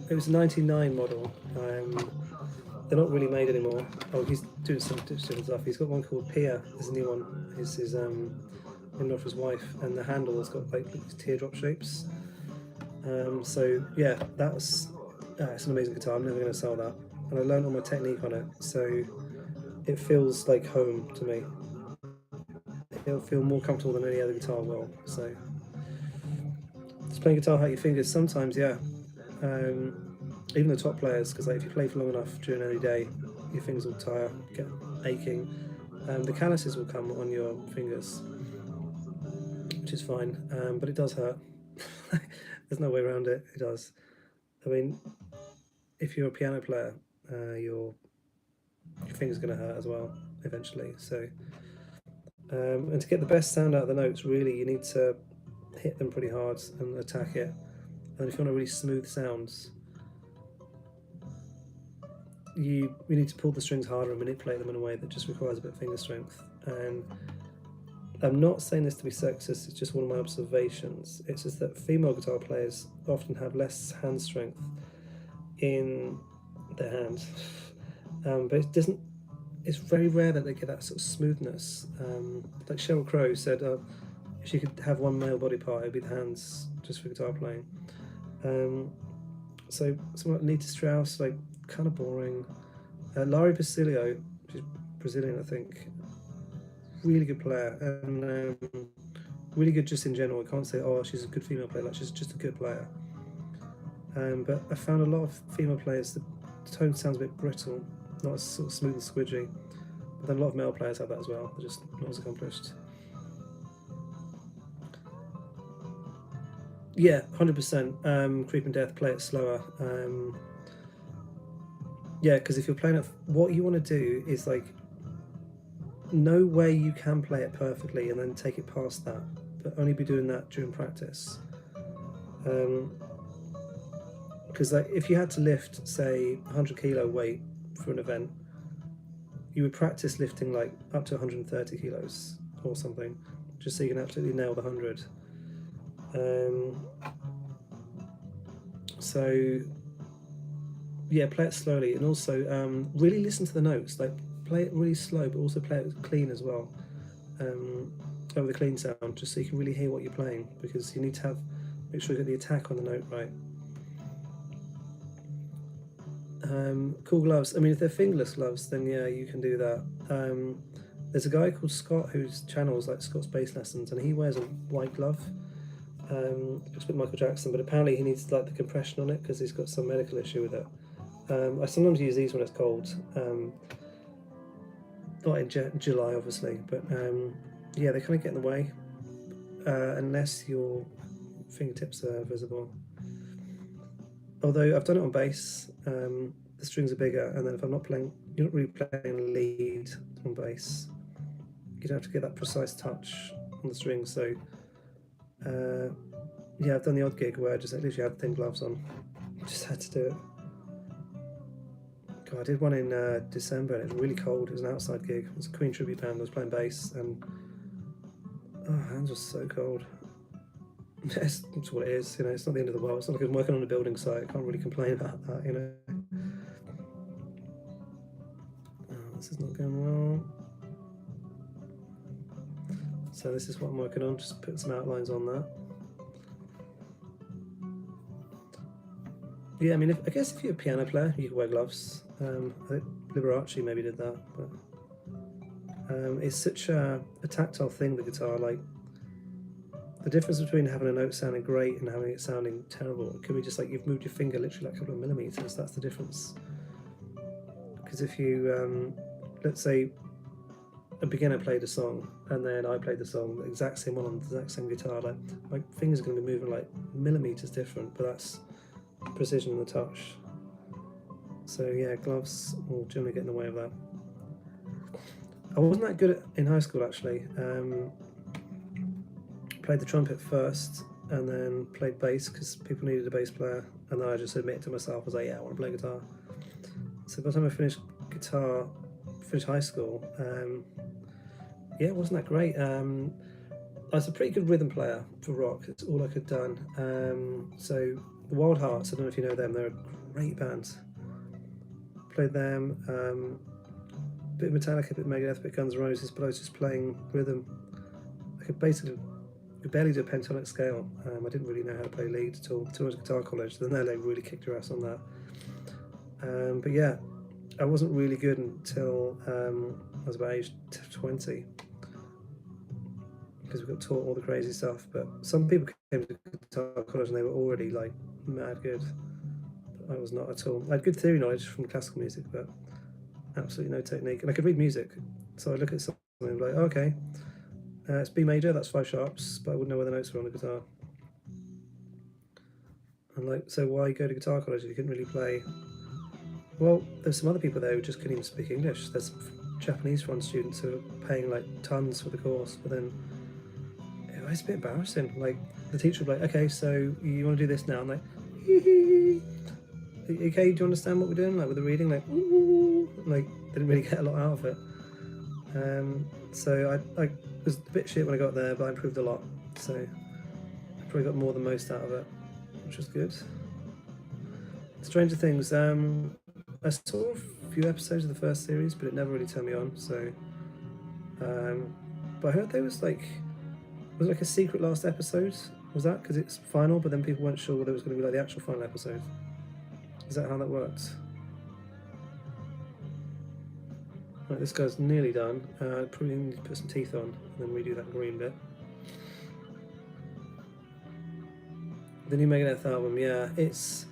It was a '99 model. They're not really made anymore. Oh, he's doing some different stuff. He's got one called Pia. There's a new one. His named after his wife, and the handle has got like teardrop shapes. So yeah, it's an amazing guitar. I'm never going to sell that, and I learned all my technique on it, so it feels like home to me. It'll feel more comfortable than any other guitar will. So just playing guitar hurt your fingers sometimes, yeah. Even the top players, because like if you play for long enough during any day, your fingers will tire, get aching. The calluses will come on your fingers, which is fine, but it does hurt. There's no way around it. It does. I mean, if you're a piano player, your finger's going to hurt as well eventually. So, and to get the best sound out of the notes, really, you need to hit them pretty hard and attack it. And if you want a really smooth sounds, you need to pull the strings harder and manipulate them in a way that just requires a bit of finger strength. And I'm not saying this to be sexist, it's just one of my observations. It's just that female guitar players often have less hand strength in their hands. But it's very rare that they get that sort of smoothness. Like Sheryl Crow said, if she could have one male body part, it'd be the hands, just for guitar playing. So someone like Nita Strauss, like kind of boring. Larry Basilio, she's Brazilian, I think. Really good player, and really good just in general. I can't say, oh, she's a good female player. Like she's just a good player. But I found a lot of female players, the tone sounds a bit brittle, not as sort of smooth and squidgy. But then a lot of male players have that as well. They're just not as accomplished. Yeah, 100%. Creeping Death, play it slower. Yeah, because if you're playing it, what you want to do is like know where you can play it perfectly and then take it past that, but only be doing that during practice. Because like if you had to lift, say, 100 kilo weight for an event, you would practice lifting like up to 130 kilos or something, just so you can absolutely nail the 100. So yeah, play it slowly, and also really listen to the notes. Like play it really slow, but also play it clean as well, with a clean sound, just so you can really hear what you're playing. Because you need to make sure you get the attack on the note right. Cool gloves. I mean, if they're fingerless gloves, then yeah, you can do that. There's a guy called Scott whose channel is like Scott's Bass Lessons, and he wears a white glove. Looks a bit Michael Jackson, but apparently he needs like the compression on it because he's got some medical issue with it. I sometimes use these when it's cold, not in July obviously, but yeah, they kind of get in the way unless your fingertips are visible. Although I've done it on bass, the strings are bigger, and then if I'm not playing, you're not really playing lead on bass, you'd have to get that precise touch on the strings. So yeah, I've done the odd gig where I just literally had thin gloves on, just had to do it. God, I did one in December, and it was really cold. It was an outside gig. It was a Queen tribute band. I was playing bass, and hands were so cold. It's what it is, you know. It's not the end of the world. It's not like I'm working on a building site. I can't really complain about that, you know. Oh, this is not going well. So this is what I'm working on. Just put some outlines on that. Yeah, I mean, I guess if you're a piano player, you can wear gloves. I think Liberace maybe did that, but it's such a tactile thing, the guitar. Like, the difference between having a note sounding great and having it sounding terrible, it could be just like you've moved your finger literally like a couple of millimeters. That's the difference. Because if you, let's say, a beginner played a song and then I played the song, the exact same one on the exact same guitar, like my fingers are going to be moving like millimeters different, but that's precision in the touch. So yeah, gloves will generally get in the way of that. I wasn't that good in high school actually. Played the trumpet first and then played bass because people needed a bass player, and then I just admitted to myself, I was like, yeah, I want to play guitar. So by the time I finished high school, yeah, it wasn't that great. I was a pretty good rhythm player for rock. It's all I could done. So the Wild Hearts, I don't know if you know them, they're a great band. Played them, bit of Metallica, bit of Megadeth, bit of Guns N' Roses, but I was just playing rhythm. I could barely do a pentatonic scale. I didn't really know how to play lead at all. Until I was at guitar college, then they really kicked your ass on that. But yeah, I wasn't really good until I was about age 20, because we got taught all the crazy stuff. But some people came to guitar college and they were already like mad good. But I was not at all. I had good theory knowledge from classical music, but absolutely no technique. And I could read music, so I'd look at something and be like, oh, okay, it's B major, that's 5 sharps, but I wouldn't know where the notes were on the guitar. And like, so why go to guitar college if you couldn't really play? Well, there's some other people there who just couldn't even speak English. There's Japanese foreign students who are paying like tons for the course, but then it's a bit embarrassing. Like, the teacher would be like, okay, so you want to do this now? I'm like, okay, do you understand what we're doing? Like with the reading, like, like didn't really get a lot out of it. So I was a bit shit when I got there, but I improved a lot. So I probably got more than most out of it, which was good. Stranger Things, I saw a few episodes of the first series, but it never really turned me on. So, but I heard there was like a secret last episode. Was that because it's final, but then people weren't sure whether it was going to be like the actual final episode? Is that how that worked? Right, this guy's nearly done. Probably need to put some teeth on and then redo that green bit. The new Megadeth album, yeah, it's.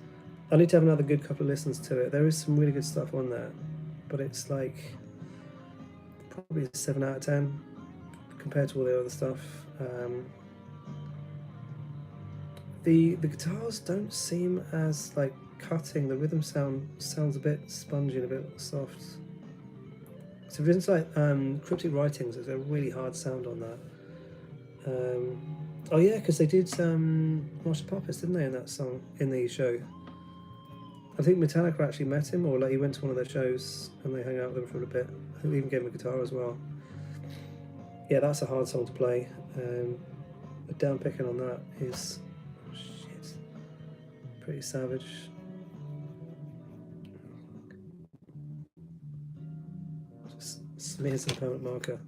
I need to have another good couple of listens to it. There is some really good stuff on there, but it's like probably a 7 out of 10 compared to all the other stuff. The guitars don't seem as like cutting. The rhythm sounds a bit spongy and a bit soft. So for instance, like Cryptic Writings, there's a really hard sound on that. Oh yeah, because they did Master Puppets, didn't they, in that song, in the show? I think Metallica actually met him, or like he went to one of their shows and they hung out with him for a bit. I think they even gave him a guitar as well. Yeah, that's a hard song to play. The down picking on that is pretty savage. Just smear some permanent marker.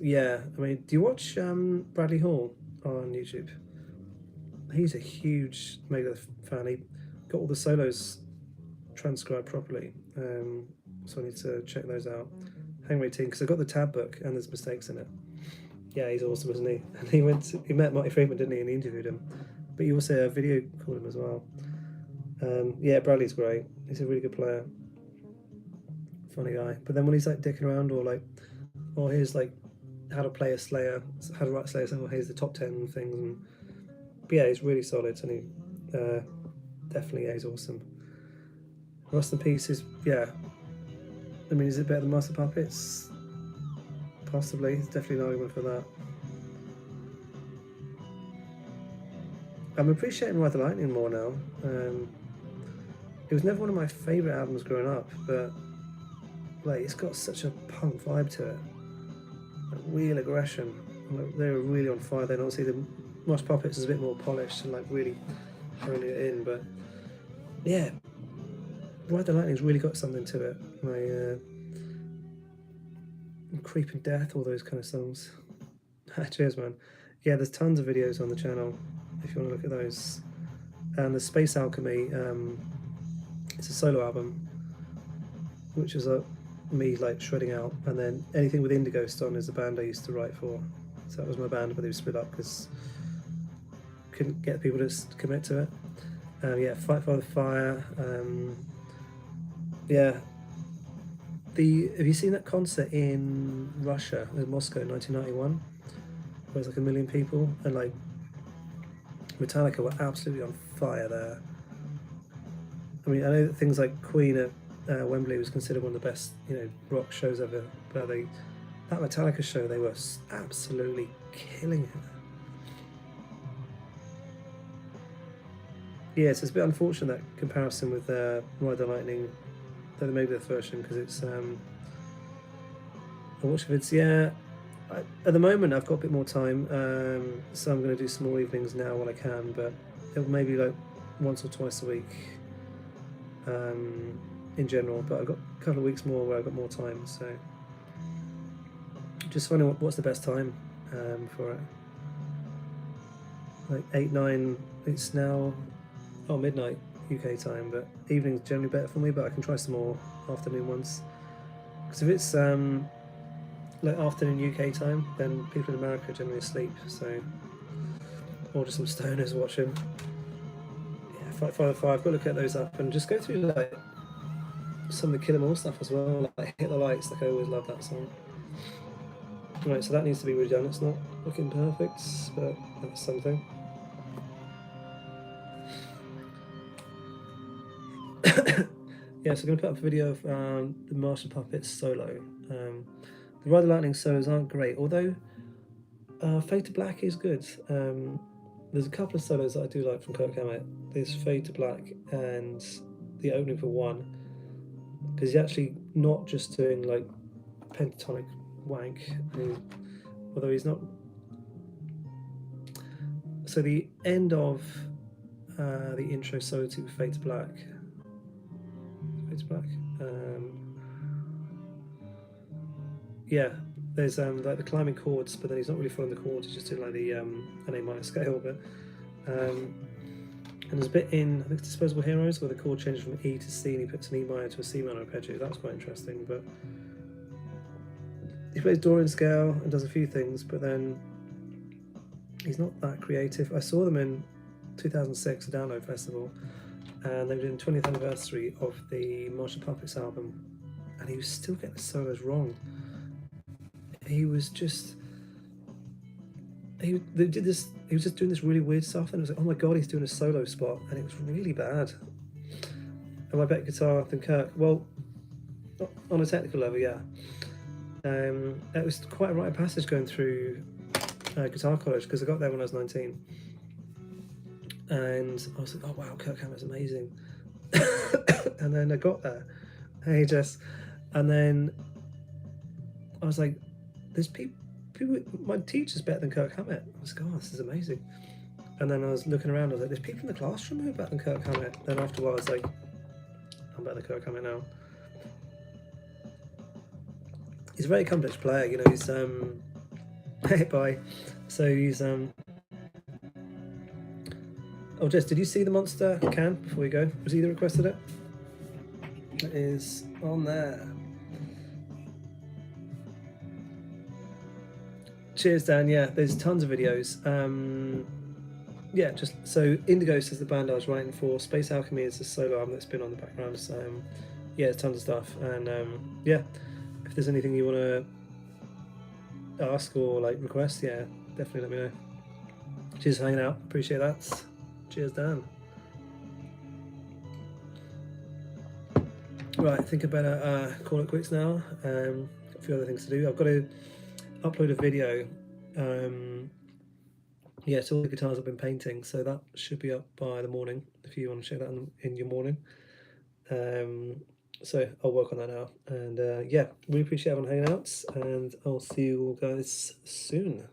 Yeah, I mean, do you watch Bradley Hall on YouTube? He's a huge Megadeth fan. He got all the solos transcribed properly, so I need to check those out. Hang 18, because I've got the tab book and there's mistakes in it. Yeah, he's awesome, isn't he? And he met Marty Friedman, didn't he? And he interviewed him. But you also video called him as well. Yeah, Bradley's great. He's a really good player. Funny guy. But then when he's like dicking around, or like, oh, here's like how to play a Slayer, how to write Slayer, so here's the top 10 things. And but yeah, he's really solid, and he definitely, yeah, he's awesome. Rust in Peace is, yeah. I mean, is it better than Master Puppets? Possibly. There's definitely an argument for that. I'm appreciating Ride the Lightning more now. It was never one of my favourite albums growing up, but like it's got such a punk vibe to it. Like, real aggression. Like, they were really on fire then. Obviously, the Master Puppets is a bit more polished and like really honing it in, but yeah, Ride the Lightning's really got something to it. Like Creeping Death, all those kind of songs. Cheers, man. Yeah, there's tons of videos on the channel if you want to look at those. and the Space Alchemy, it's a solo album, which is me like shredding out, and then anything with Indighost on is a band I used to write for. So that was my band, but they were split up because couldn't get people to commit to it. Yeah, Fight by the Fire. Yeah. Have you seen that concert in Russia, in Moscow, in 1991? Where it was like 1 million people, and like Metallica were absolutely on fire there. I mean, I know that things like Queen at Wembley was considered one of the best, rock shows ever, but that Metallica show, they were absolutely killing it. Yeah, so it's a bit unfortunate, that comparison with Ride the Lightning, the Megadeth version, because it's I watch vids. Yeah, at the moment I've got a bit more time, so I'm going to do some more evenings now while I can, but it'll maybe like once or twice a week in general, but I've got a couple of weeks more where I've got more time, so just finding what's the best time for it. Like 8, 9, it's now midnight UK time, but evening's generally better for me, but I can try some more afternoon ones, because if it's like afternoon UK time, then people in America are generally asleep, so, or just some stoners watching. Yeah, Fight by the Fire, I've got to look at those up and just go through like some of the Kill 'Em All stuff as well, like Hit the Lights, like I always love that song. Right, so that needs to be redone. It's not looking perfect, but that's something. Yeah, so I'm going to put up a video of the Master Puppets solo. The Ride the Lightning solos aren't great, although Fade to Black is good. There's a couple of solos that I do like from Kirk Hammett. There's Fade to Black and the opening for One, because he's actually not just doing like pentatonic wank, although he's not. So the end of the intro solo to Fade to Black. Back. Yeah, there's like the climbing chords, but then he's not really following the chords. He's just doing like the an A minor scale. But and there's a bit in, I think, Disposable Heroes, where the chord changes from E to C, and he puts an E minor to a C minor arpeggio. That's quite interesting. But he plays Dorian scale and does a few things, but then he's not that creative. I saw them in 2006, a Download Festival, and they were doing the 20th anniversary of the Master Puppets album, and he was still getting the solos wrong. He was just he was just doing this really weird stuff, and it was like, oh my god, he's doing a solo spot, and it was really bad. Am I better guitar than Kirk? Well, on a technical level, yeah. It was quite a rite of passage going through guitar college, because I got there when I was 19. And I was like, oh wow, Kirk Hammett's amazing. And then I got there, and then I was like, there's people, my teacher's better than Kirk Hammett. I was like, oh, this is amazing. And then I was looking around, I was like, there's people in the classroom who are better than Kirk Hammett. Then after a while, I was like, I'm better than Kirk Hammett now. He's a very complex player, he's hey, bye. So he's oh, Jess, did you see the Monster can before we go? Was he that requested it? It is on there. Cheers, Dan. Yeah, there's tons of videos. Yeah, just so Indighost is the band I was writing for. Space Alchemy is the solo album that's been on the background. So yeah, there's tons of stuff. And yeah, if there's anything you want to ask or like request, yeah, definitely let me know. Cheers for hanging out. Appreciate that. Cheers, Dan. Right, I think I better call it quits now. Got a few other things to do. I've got to upload a video. Yeah, it's all the guitars I've been painting, so that should be up by the morning if you want to check that in your morning. So I'll work on that now. And yeah, really appreciate everyone hanging out, and I'll see you all guys soon.